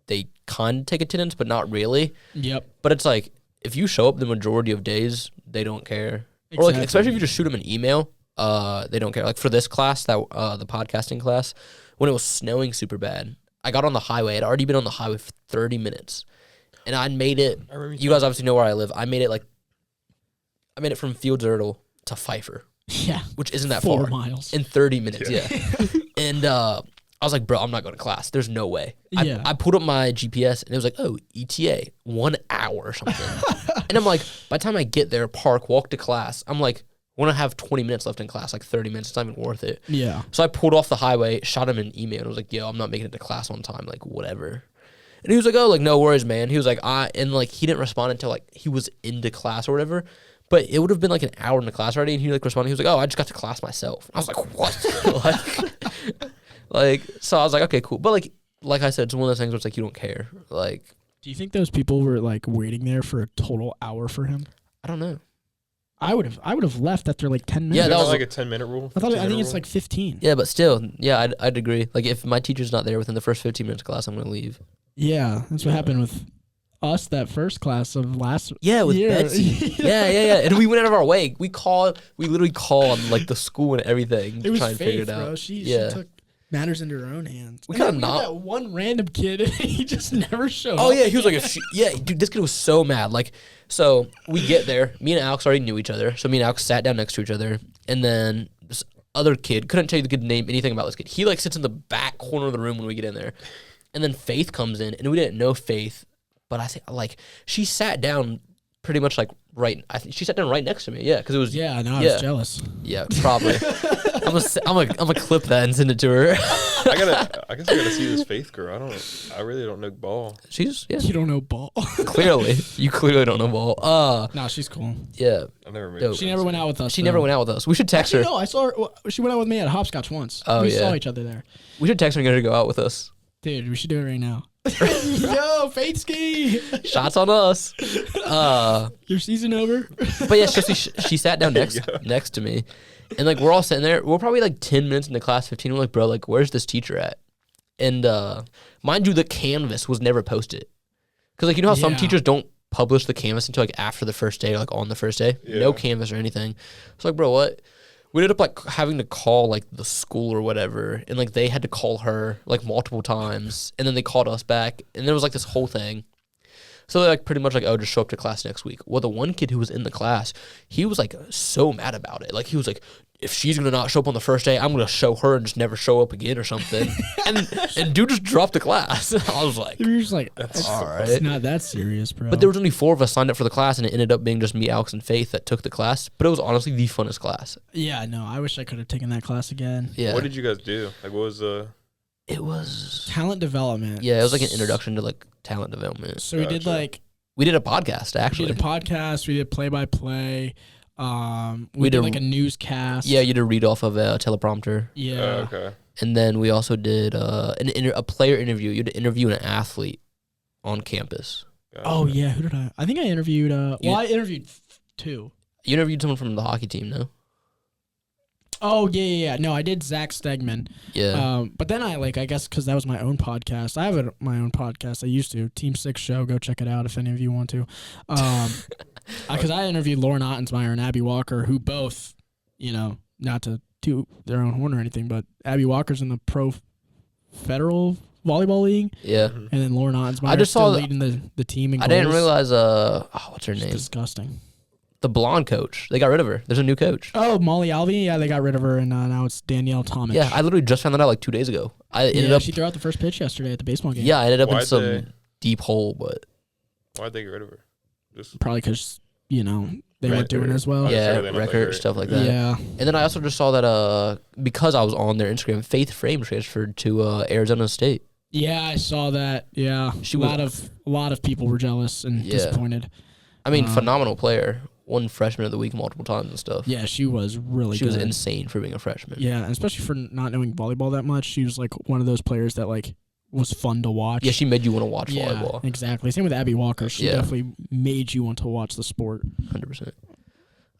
they kind of take attendance, but not really. Yep. But it's like if you show up the majority of days, they don't care. Or like Exactly. especially if you just shoot them an email, they don't care. Like for this class, that the podcasting class, when it was snowing super bad, I got on the highway. I'd already been on the highway for 30 minutes, and I made it. I remember You guys obviously know where I live. I made it from Fields Erdel to Pfeiffer, Yeah. which isn't that 4 far, miles. in 30 minutes. Yeah. And I was like, bro, I'm not going to class. There's no way. Yeah. I pulled up my GPS and it was like, oh, ETA, 1 hour or something. And I'm like, by the time I get there, park, walk to class, I'm like, when I have 20 minutes left in class, like 30 minutes, it's not even worth it. Yeah. So I pulled off the highway, shot him an email, and was like, yo, I'm not making it to class on time, like, whatever. And he was like, oh, like, no worries, man. He was like, and like, he didn't respond until like he was into class or whatever. But it would have been like an hour in the class already, and he like responded. He was like, oh, I just got to class myself. I was like, what? like, so I was like, okay, cool. But like I said, it's one of those things where it's like you don't care. Like, Do you think those people were like waiting there for a total hour for him? I don't know. I would have left after like 10 minutes. Yeah, Is that there was like a 10-minute rule. I 15-minute think it's rule? like 15. Yeah, but still, yeah, I'd agree. Like, if my teacher's not there within the first 15 minutes of class, I'm gonna leave. Yeah, that's what happened with us that first class of last Yeah, with year. Betsy. Yeah. And we went out of our way. We literally called like the school and everything It to was try and figure Faith, it out. bro. She Yeah. took matters into her own hands. We And could've then not- that one random kid, and he just never showed Oh up. yeah, he was like, dude, this kid was so mad. Like, so we get there. Me and Alex already knew each other, so me and Alex sat down next to each other, and then this other kid couldn't tell you the kid's name, anything about this kid. He like sits in the back corner of the room when we get in there, and then Faith comes in, and we didn't know Faith, but I think like she sat down pretty much like right. I think she sat down right next to me. Yeah, because it was Yeah, no, I Yeah. was jealous. yeah probably. I'm gonna clip that and send it to her. I guess I gotta see this Faith girl. I really don't know ball. She's You don't know ball. you clearly don't know ball. No, she's cool. Yeah, I never made. Dope. She never went out with us. she never went out with us. We should text her. No, I saw her. Well, she went out with me at Hopscotch once. Oh, we yeah. saw each other there. We should text her and get her to go out with us. Dude, we should do it right now. Yo, Faith Ski. Shots on us. Your season over? But yeah, she sat down next to me, and like we're all sitting there. We're probably like 10 minutes into class 15. We're like, bro, like where's this teacher at? And mind you, the canvas was never posted, because like you know how some Yeah. teachers don't publish the canvas until like after the first day, or like on the first day. No Yeah. canvas or anything. It's like, bro, what? We ended up like having to call like the school or whatever, and like they had to call her like multiple times, and then they called us back, and there was like this whole thing. So they're like pretty much like, oh, just show up to class next week. Well, the one kid who was in the class, he was like so mad about it. Like he was like, if she's gonna not show up on the first day, I'm gonna show her and just never show up again or something. and dude just dropped the class. I was like, You're just like, That's all it's right. not that serious, bro. But there was only 4 of us signed up for the class, and it ended up being just me, Alex, and Faith that took the class. But it was honestly the funnest class. Yeah, no, I wish I could have taken that class again. Yeah, What did you guys do? Like, what was the? it was. Talent development. Yeah, it was like an introduction to like talent development. So we did Gotcha. like, We did a podcast we actually. did a podcast, we did play-by-play. We We did did- like a newscast. Yeah, you did a read off of a teleprompter. Yeah. Okay. And then we also did a player interview. You had to interview an athlete on campus. Gotcha. Oh, yeah. Who did I? I think I interviewed, You- I interviewed 2. You interviewed someone from the hockey team, no? Oh, yeah. No, I did Zach Stegman. Yeah. But then I guess because that was my own podcast. I have my own podcast. I used to. Team 6 Show. Go check it out if any of you want to. Because I interviewed Lauren Ottensmeyer and Abby Walker, who both, not to toot their own horn or anything, but Abby Walker's in the pro federal volleyball league, yeah. and then Lauren Ottensmeyer I just still saw leading the team in I didn't goals. realize what's her It's name? disgusting. The blonde coach. They got rid of her. There's a new coach. Oh, Molly Alvey. Yeah, they got rid of her, and now it's Danielle Tomic. Yeah, I literally just found that out like 2 days ago. I ended up she threw out the first pitch yesterday at the baseball game. Yeah, I ended up in Why'd some they- deep hole, but Why'd they get rid of her? Just Probably because, they weren't Record. doing as well. Oh, yeah, sure, they're not record that stuff like great. that. Yeah. And then I also just saw that because I was on their Instagram, Faith Frame transferred to Arizona State. Yeah, I saw that. Yeah. She a was- lot of people were jealous and Yeah. disappointed. I mean, Um, phenomenal player. Won freshman of the week multiple times and stuff. Yeah, she was really she good. was insane for being a freshman. Yeah, and especially for not knowing volleyball that much. She was like one of those players that like was fun to watch. Yeah, she made you want to watch Yeah, volleyball. exactly. Same with Abby Walker. She Yeah. definitely made you want to watch the sport. 100%.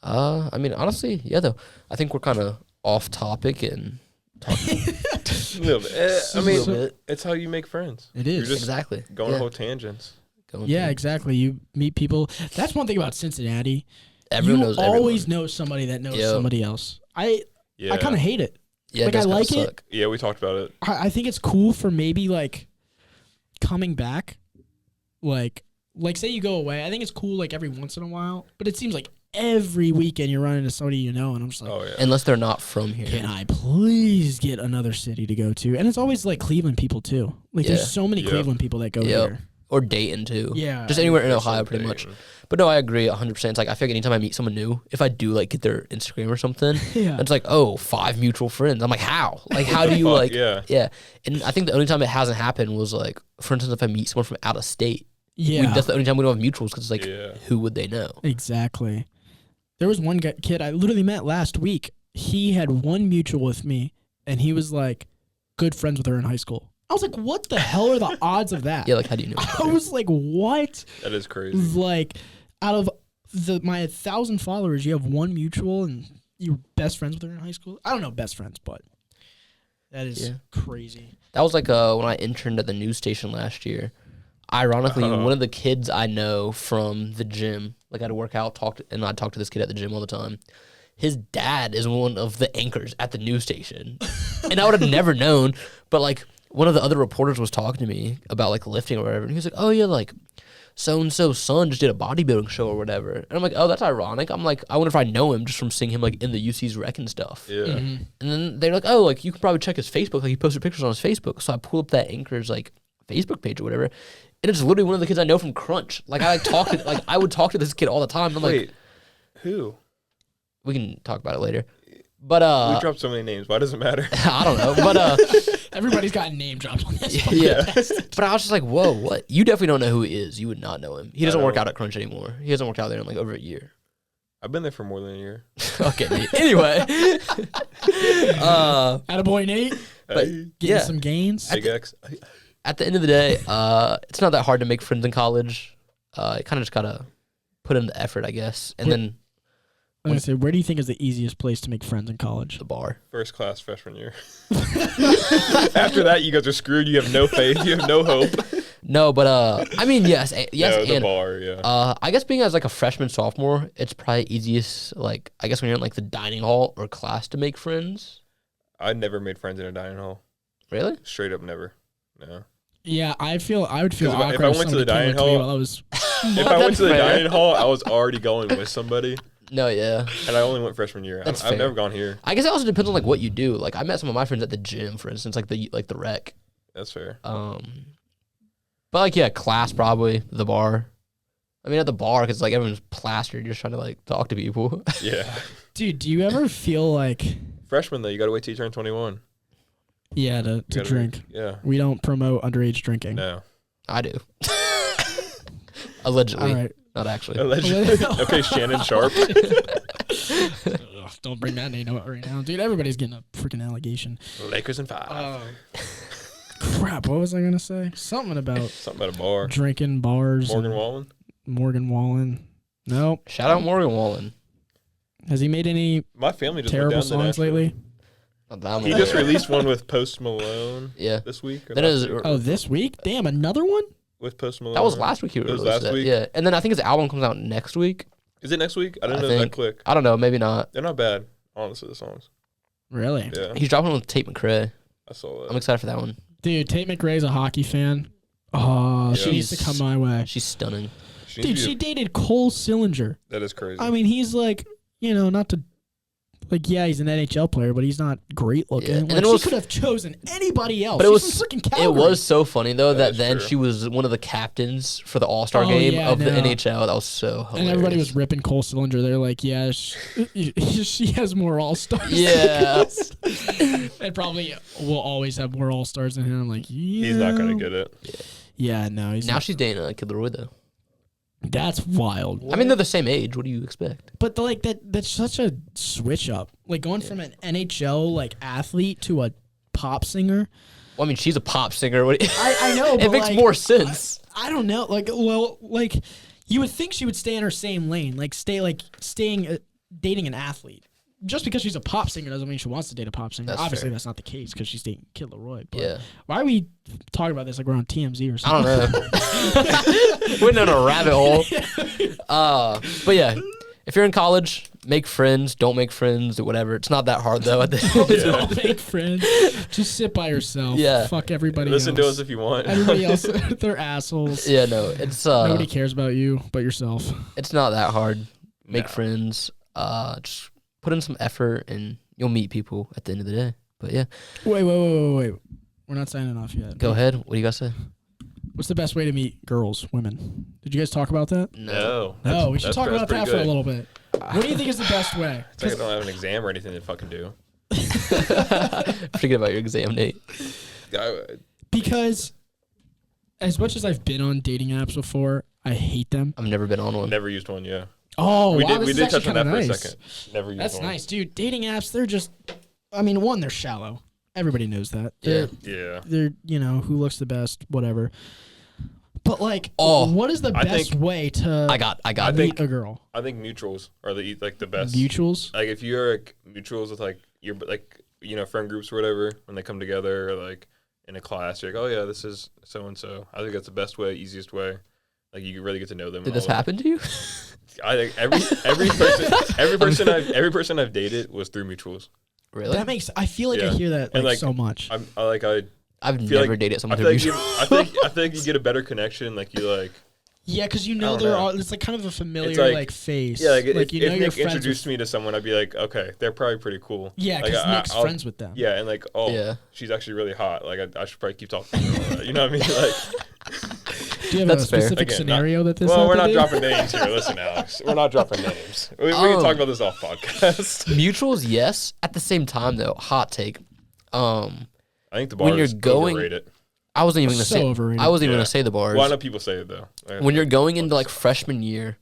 I mean, honestly, yeah, though. I think we're kind of off topic and talking a little bit. I a mean, little bit. it's how you make friends. It You're is. just Exactly. going yeah. on whole tangents. Going Yeah, through- exactly. You meet people. That's one thing about Cincinnati. Everyone you knows always everyone. know somebody that knows Yep. somebody else. I Yeah. kind of hate it. Yeah, like, it does I kinda like it. suck. Yeah, we talked about it. I think it's cool for maybe like coming back, like say you go away. I think it's cool like every once in a while, but it seems like every weekend you're running into somebody and I'm just like, Oh yeah. Unless they're not from here. can I please get another city to go to? And it's always like Cleveland people too. Like Yeah. there's so many Yep. Cleveland people that go Yep. here. Or Dayton, too. Yeah, Just anywhere in Yeah, Ohio, pretty something. much. But no, I agree 100%. It's like, I feel like anytime I meet someone new, if I do, like, get their Instagram or something, Yeah. it's like, oh, 5 mutual friends. I'm like, how? Like, how do you, Fuck, like, yeah. And I think the only time it hasn't happened was, like, for instance, if I meet someone from out of state, Yeah. that's the only time we don't have mutuals because it's like, Yeah. who would they know? Exactly. There was one kid I literally met last week. He had one mutual with me, and he was like good friends with her in high school. I was like, what the hell are the odds of that? Yeah, like, how do you know? I was like, what? That is crazy. Like, out of my 1,000 followers, you have one mutual, and you're best friends with her in high school? I don't know best friends, but that is Yeah. crazy. That was like when I interned at the news station last year. Ironically, one of the kids I know from the gym, like I'd work out, and I'd talk to this kid at the gym all the time. His dad is one of the anchors at the news station. And I would have never known, but like one of the other reporters was talking to me about like lifting or whatever. And he was like, oh yeah, like so-and-so's son just did a bodybuilding show or whatever. And I'm like, oh, that's ironic. I'm like, I wonder if I know him just from seeing him like in the UC's rec and stuff. Yeah. And then they're like, oh, like you can probably check his Facebook. Like he posted pictures on his Facebook. So I pull up that anchor's like Facebook page or whatever. And it's literally one of the kids I know from Crunch. Like I would talk to this kid all the time. And I'm Wait, like, who? We can talk about it later. But we dropped so many names. Why does it matter? I don't know. But Everybody's got a name dropped on this. yeah. But I was just like, whoa, what? You definitely don't know who he is. You would not know him. He doesn't work out at Crunch anymore. He hasn't worked out there in like over a year. I've been there for more than a year. Okay. Anyway. Attaboy Nate. But Getting some gains. Big X. At the end of the day, it's not that hard to make friends in college. You kind of just gotta put in the effort, I guess. And then I'm gonna say, where do you think is the easiest place to make friends in college? the bar. First class freshman year. After that, you guys are screwed. You have no faith. You have no hope. No, but I mean, yes, No, the and bar, yeah. I guess being as like a freshman, sophomore, it's probably easiest. Like I guess when you're in like the dining hall or class to make friends. I never made friends in a dining hall. Really? Straight up, never. No. Yeah, I would feel 'Cause awkward if I went to the dining hall, while I was. If I went to the fair. dining hall, I was already going with somebody, No, yeah. and I only went freshman year. That's I've fair. never gone here. I guess it also depends on like what you do. Like I met some of my friends at the gym, for instance, like the rec. That's fair. But like yeah, class probably the bar. I mean at the bar because like everyone's plastered. You're just trying to like talk to people. Yeah. Dude, do you ever feel like Freshman though, you gotta wait till you turn 21. to You gotta drink? Yeah. We don't promote underage drinking. No. I do. Allegedly, All right. not actually. Allegedly. Okay, Shannon Sharp. Ugh, don't bring that name up right now, dude. Everybody's getting a freaking allegation. Lakers in 5. Crap. What was I gonna say? Something about Something about a bar. drinking bars. Morgan and Wallen. Morgan Wallen. Nope. Shout out Morgan Wallen. Has he made any My family just went terrible down to songs Nashville. lately? Not that I'm He aware. just released one with Post Malone Yeah. this week. Or That last is. week? Oh, this week? Damn, another one? With Post Malone. That was last week. He was released last that. week? Yeah, and then I think his album comes out next week. Is it next week? I didn't I know that think. quick. I don't know. Maybe not. They're not bad, honestly, the songs. Really? Yeah, He's dropping with Tate McRae. I saw that. I'm excited for that one. Dude, Tate McRae's a hockey fan. Oh, Yeah. she needs to come my way. She's stunning. She Dude, needs to she be dated Cole Sillinger. that is crazy. I mean, he's like, not to, like, yeah, he's an NHL player, but he's not great looking. Yeah. And Like, then it she was- could have chosen anybody else. But it She's was- from freaking Calgary. It was so funny though That that is then true. she was one of the captains for the All-Star Oh, game yeah, of the no. NHL. That was so hilarious. And everybody was ripping Cole Sillinger. They're like, yeah, she has more All Stars. Yeah. And probably will always have more All Stars than him. I'm like, yeah. He's not gonna get it. Yeah, no. He's Now not. she's dating Kid Leroy though. That's wild. I mean, they're the same age. What do you expect? But like that's such a switch up. Like going from an NHL like athlete to a pop singer. Well, I mean, she's a pop singer. What? I know. It but makes like, more sense. I don't know. Like, well, like you would think she would stay in her same lane. Like staying dating an athlete. Just because she's a pop singer doesn't mean she wants to date a pop singer. That's Obviously, fair. that's not the case because she's dating Kid Leroy. But Yeah. why are we talking about this like we're on TMZ or I something? don't know. Went down a rabbit hole. But yeah, if you're in college, make friends. Don't make friends. Do whatever. It's not that hard though. At the Don't make friends. Just sit by yourself. Yeah. Fuck everybody Listen to else. us if you want. Everybody else, they're assholes. Yeah, no, it's Nobody cares about you but yourself. it's not that hard. Make No. friends. Just put in some effort, and you'll meet people at the end of the day. But yeah, Wait. We're not signing off yet. go ahead. What do you guys say? What's the best way to meet girls, women? Did you guys talk about that? No. No, we should that's- talk that's about that pretty for a good. little bit. What do you think is the best way? It's like I don't have an exam or anything to fucking do. Forget about your exam, Nate. Because as much as I've been on dating apps before, I hate them. I've never been on one. Never used one. Yeah. Oh, we wow, did. this We is did actually touch on that kinda for a nice. second. Never used That's one. nice, dude. Dating apps, they're just, I mean, one, they're shallow. Everybody knows that. They're, Yeah. they're who looks the best, whatever. But like, Oh, what is the I best think- way to I got. I meet think- a girl? I think mutuals are the best. Mutuals? Like if you're like mutuals with like your friend groups or whatever when they come together or like in a class. You're like, oh yeah, this is so and so. I think that's the best way, easiest way. Like you can really get to know them. Did this happen to you? I think every person I've dated was through mutuals. Really? That makes. I feel like I hear that like so much. I've never dated someone through mutuals. I think you get a better connection. Like you like. Yeah, because you know they're all. It's like kind of a familiar like face. Yeah, like if you know if Nick introduced me to someone, I'd be like, okay, they're probably pretty cool. Yeah, because Nick's friends with them. Yeah, and like, she's actually really hot. Like I should probably keep talking to her. You know what I mean? Like, do you have a specific scenario that this? Well, we're not dropping names here. Listen, Alex, we're not dropping names. We can talk about this off podcast. Mutuals, yes. At the same time, though, hot take. I think the bar is overrated. I wasn't even gonna say the bars. Well, I know people say it though. When you're going into like freshman year,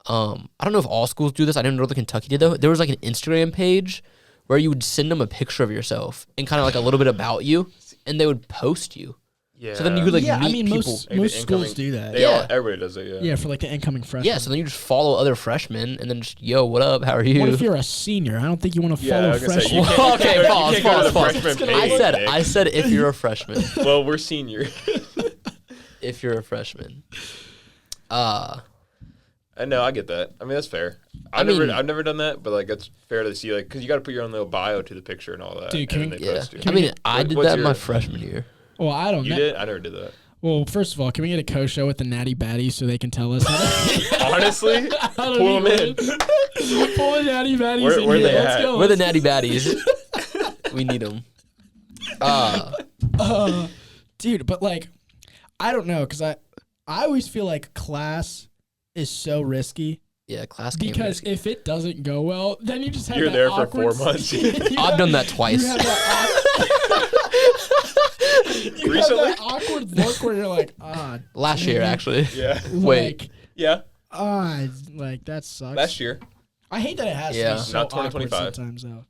I don't know if all schools do this. I didn't know Northern Kentucky did though. There was like an Instagram page where you would send them a picture of yourself and kind of like a little bit about you, and they would post you. Yeah. So then you could like meet people. Most schools do that. Everybody does it. Yeah, for like the incoming freshmen. Yeah. So then you just follow other freshmen and then just what up? How are you? What if you're a senior? I don't think you want to follow freshmen. Okay, pause. I said if you're a freshman. Well, we're senior. If you're a freshman. I know, I get that. I mean, that's fair. I've never done that, but like it's fair to see, like, because you got to put your own little bio to the picture and all that. Dude, I did that in my freshman year. Well, I don't know. You did? I never did that. Well, first of all, can we get a co-show with the Natty Baddies so they can tell us? Honestly, pull them in. Pull the Natty Baddies where in they here. at? We're the Natty Baddies. We need them. Dude, but like, I don't know, because I always feel like class is so risky. Yeah, class because if it doesn't go well, then you just have you're that there for awkward 4 months. I've done that twice. You have that awkward look where you're like, last year, actually. Yeah. Wait. Yeah. Like that sucks. Last year. I hate that it has to be so not 2025 sometimes though.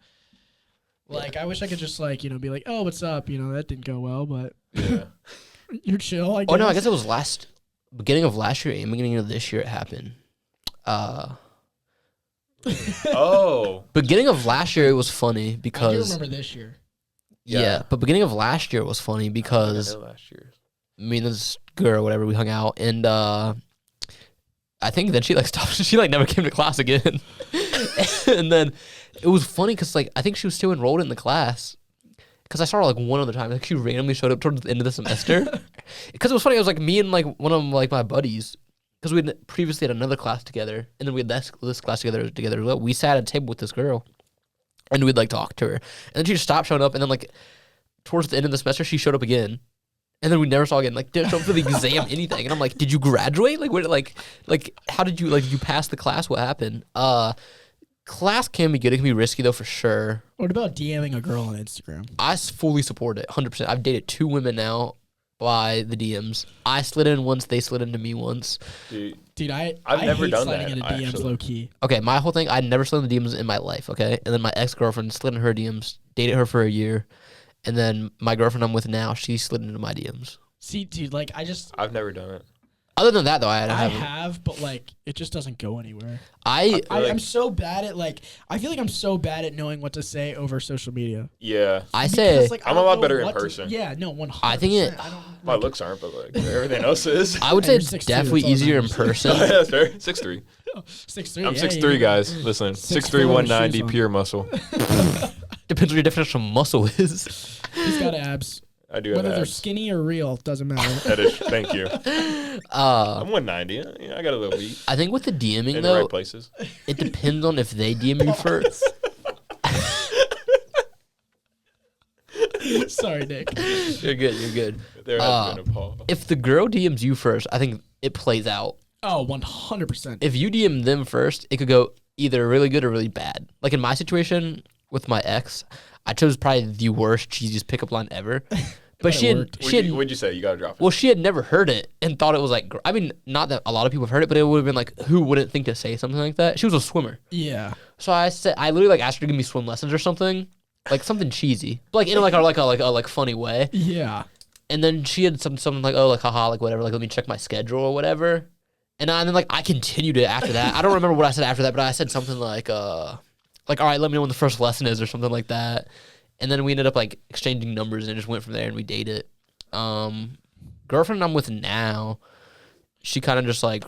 Like I wish I could just like be like, oh, what's up? That didn't go well, but you're chill. I guess. Oh no, I guess it was beginning of last year and beginning of this year it happened. Beginning of last year it was funny because I do remember this year. Yeah, but beginning of last year was funny because last year. Me and this girl, whatever, we hung out, and I think then she like stopped. She like never came to class again, and then it was funny because like I think she was still enrolled in the class because I saw her like one other time. Like she randomly showed up towards the end of the semester because it was funny. It was like me and like one of like my buddies because we had previously had another class together, and then we had this class together as well. We sat at a table with this girl. And we'd like talk to her. And then she just stopped showing up. And then like towards the end of the semester, she showed up again. And then we never saw again. Like didn't show up for the exam, anything. And I'm like, did you graduate? Like, how did you did you pass the class? What happened? Class can be good. It can be risky though, for sure. What about DMing a girl on Instagram? I fully support it, 100%. I've dated 2 women now by the DMs. I slid in once. They slid into me once. Dude, I've never done sliding that. into DMs low key. Okay, my whole thing, I never slid in the DMs in my life, okay? And then my ex-girlfriend slid in her DMs, dated her for a year, and then my girlfriend I'm with now, she slid into my DMs. See, dude, like I've never done it. Other than that, though, I have, but like it just doesn't go anywhere. I'm so bad at I feel like I'm so bad at knowing what to say over social media. Yeah, I'm a lot better in person. Yeah, no, 100%. I think my looks aren't, but like everything else is. I would say it's definitely easier in person. Yeah, that's fair. 6'3". 6'3". I'm 6'3", guys. Listen, 6'3", 190, pure muscle. Depends what your definition of muscle is. He's got abs. I do have Whether abs. They're skinny or real, doesn't matter. That is, thank you. I'm 190. I got a little weak. I think with the DMing, in though, the right places. It depends on if they DM you first. Sorry, Nick. You're good. There has been a pause. If the girl DMs you first, I think it plays out. Oh, 100%. If you DM them first, it could go either really good or really bad. Like in my situation with my ex, I chose probably the worst, cheesiest pickup line ever. But what'd you say? You gotta drop it. Well, she had never heard it and thought it was like, I mean, not that a lot of people have heard it, but it would have been like, who wouldn't think to say something like that? She was a swimmer. Yeah. So I literally like asked her to give me swim lessons or something, like something cheesy, but like in a funny way. Yeah. And then she had something like, oh, like haha, like whatever, like let me check my schedule or whatever. And then like I continued it after that. I don't remember what I said after that, but I said something like all right, let me know when the first lesson is or something like that. And then we ended up like exchanging numbers and it just went from there and we dated. Girlfriend I'm with now, she kind of just like,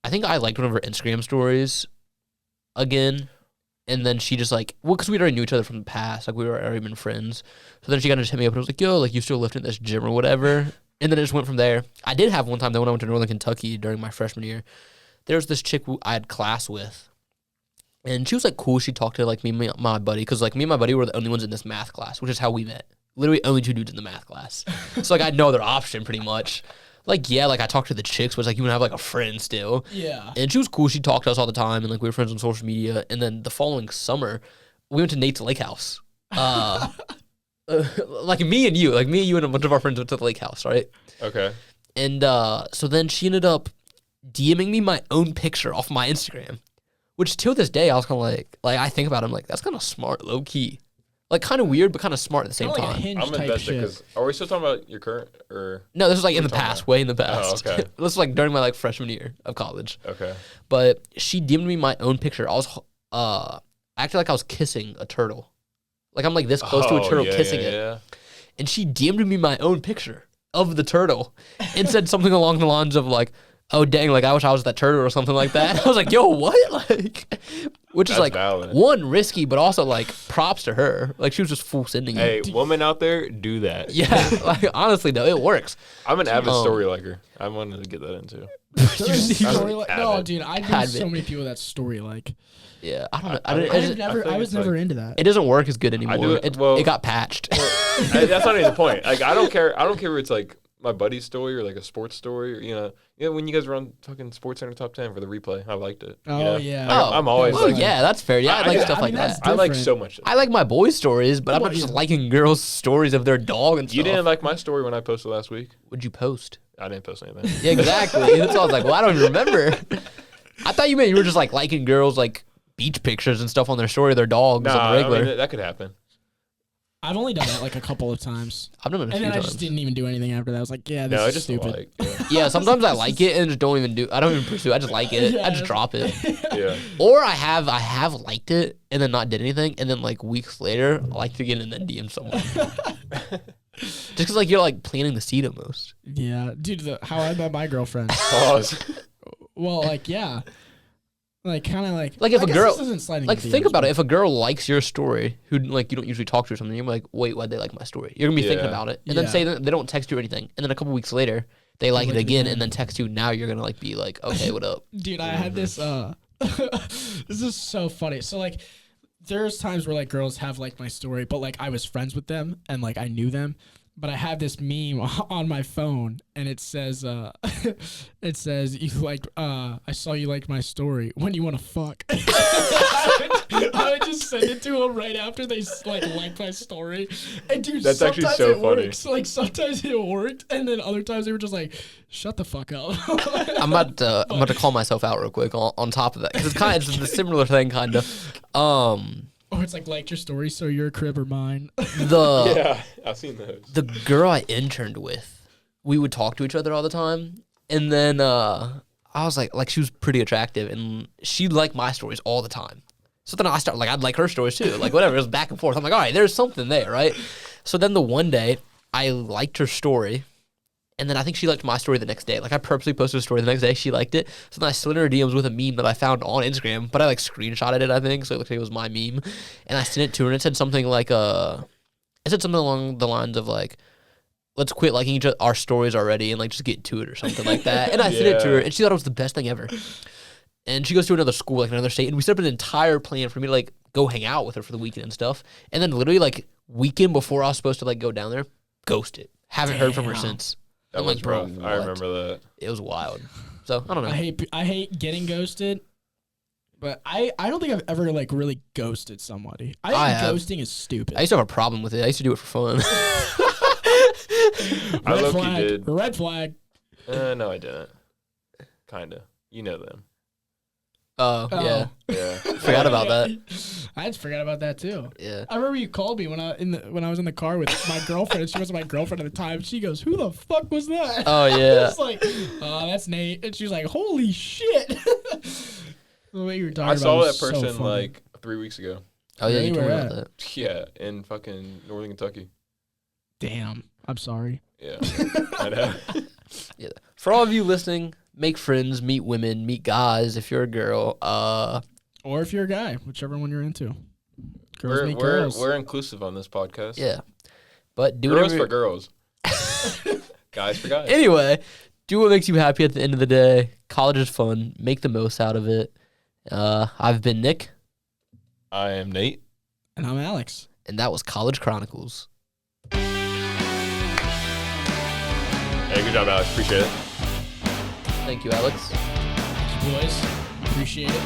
I think I liked one of her Instagram stories again. And then she just like, well, because we'd already knew each other from the past. Like we were already been friends. So then she kind of just hit me up and was like, yo, like you still lifting at this gym or whatever. And then it just went from there. I did have one time though when I went to Northern Kentucky during my freshman year. There was this chick who I had class with. And she was like cool. She talked to like me and my buddy. Because like me and my buddy were the only ones in this math class, which is how we met. Literally only 2 dudes in the math class. So like I had no other option pretty much. Like, yeah, like I talked to the chicks, but it's like you would have like a friend still. Yeah. And she was cool. She talked to us all the time and like we were friends on social media. And then the following summer, we went to Nate's lake house. Like me and you and a bunch of our friends went to the lake house, right? Okay. And so then she ended up DMing me my own picture off my Instagram, which till this day I was kind of like I think about it, I'm like, that's kind of smart, low key. Like kind of weird, but kind of smart at the same time. I'm invested because are we still talking about your current or? No, this was like in the past, way in the past. Oh, okay. This was like during my like freshman year of college. Okay. But she DM'd me my own picture. I was acted like I was kissing a turtle. Like I'm like this close to a turtle kissing it. Yeah. And she DM'd me my own picture of the turtle and said something along the lines of like, oh dang, like I wish I was that turtle or something like that. I was like, yo, what? Like, which is like valid. One, risky, but also like props to her. Like she was just full sending it. Hey, woman out there, do that. Yeah, like honestly though, it works. I'm an avid story liker. I wanted to get that into. No, dude, I know so many people that story like. Yeah, I don't know. I was never into that. It doesn't work as good anymore. It got patched. Well, that's not even the point. Like I don't care if it's like my buddy's story or like a sports story or, you know, when you guys were on fucking Sports Center Top 10 for the replay, I liked it. Oh, you know? yeah. Like, I'm always like, yeah, that's fair. Yeah, I like stuff like that. I like so much. I like my boys' stories, but I'm not just liking girls' stories of their dog and stuff. You didn't like my story when I posted last week? What'd you post? I didn't post anything. Yeah, exactly. That's why I was like, well, I don't even remember. I thought you meant you were just like liking girls' like beach pictures and stuff on their story of their dogs on the regular. I mean, that could happen. I've only done that like a couple of times. I've done it a few times. And then I just didn't even do anything after that. I was like, yeah, this is stupid. Yeah, sometimes I like it and just don't even do. I don't even pursue. I just like it. Yeah. I just drop it. Yeah. Or I have liked it and then not did anything, and then like weeks later I liked it again and then DM someone. Just because like you're like planting the seed almost. Yeah, dude. How I met my girlfriend. Pause. Well, like yeah. Like kind of like if a girl like think about it, if a girl likes your story who like you don't usually talk to or something, you're like, wait, why'd they like my story? You're gonna be thinking about it, and then say that they don't text you or anything, and then a couple weeks later they like it again and then text you. Now you're gonna like be like, okay, what up? Dude, I had this this is so funny. So like there's times where like girls have like my story, but like I was friends with them and like I knew them. But I have this meme on my phone, and it says, you like, I saw you liked my story. When you want to fuck? I would just send it to them right after they liked my story. And dude, that's actually so funny. Works. Like sometimes it worked, and then other times they were just like, shut the fuck up. I'm about to call myself out real quick on top of that because it's a similar thing, kind of. Or it's liked your story, so your crib or mine. Yeah, I've seen those. The girl I interned with, we would talk to each other all the time, and then I was like she was pretty attractive, and she liked my stories all the time. So then I started I'd like her stories too, like whatever. It was back and forth. I'm like, all right, there's something there, right? So then the one day I liked her story. And then I think she liked my story the next day. Like I purposely posted a story the next day. She liked it. So then I slid in her DMs with a meme that I found on Instagram, but I screenshotted it, I think. So it looked like it was my meme. And I sent it to her and it said something like, it said something along the lines of let's quit liking our stories already and just get to it or something like that. And I sent it to her and she thought it was the best thing ever. And she goes to another school, another state. And we set up an entire plan for me to go hang out with her for the weekend and stuff. And then literally weekend before I was supposed to go down there, ghosted. Haven't heard from her since. That was rough. I remember that. It was wild. So I don't know. I hate getting ghosted, but I don't think I've ever really ghosted somebody. I think ghosting is stupid. I used to have a problem with it. I used to do it for fun. I low-key did. Red flag. No, I didn't. Kinda. You know them. Oh, yeah. Yeah. Forgot about that. I just forgot about that too. Yeah. I remember you called me when I was in the car with my girlfriend. She wasn't my girlfriend at the time. She goes, "Who the fuck was that?" Oh yeah. I was like, "Oh, that's Nate." And she was like, "Holy shit!" The way you were talking I about saw it that was person so funny. 3 weeks ago. Oh, yeah, Really? you told me Where about at? that. Yeah, in fucking Northern Kentucky. Damn. I'm sorry. Yeah, I know. Yeah. For all of you listening, make friends, meet women, meet guys if you're a girl. Or if you're a guy, whichever one you're into. Girls meet girls. We're inclusive on this podcast. Yeah. But do girls whatever. for girls. Guys for guys. Anyway, do what makes you happy at the end of the day. College is fun. Make the most out of it. I've been Nick. I am Nate. And I'm Alex. And that was College Chronicles. Hey, good job, Alex. Appreciate it. Thank you, Alex. Boys, appreciate it.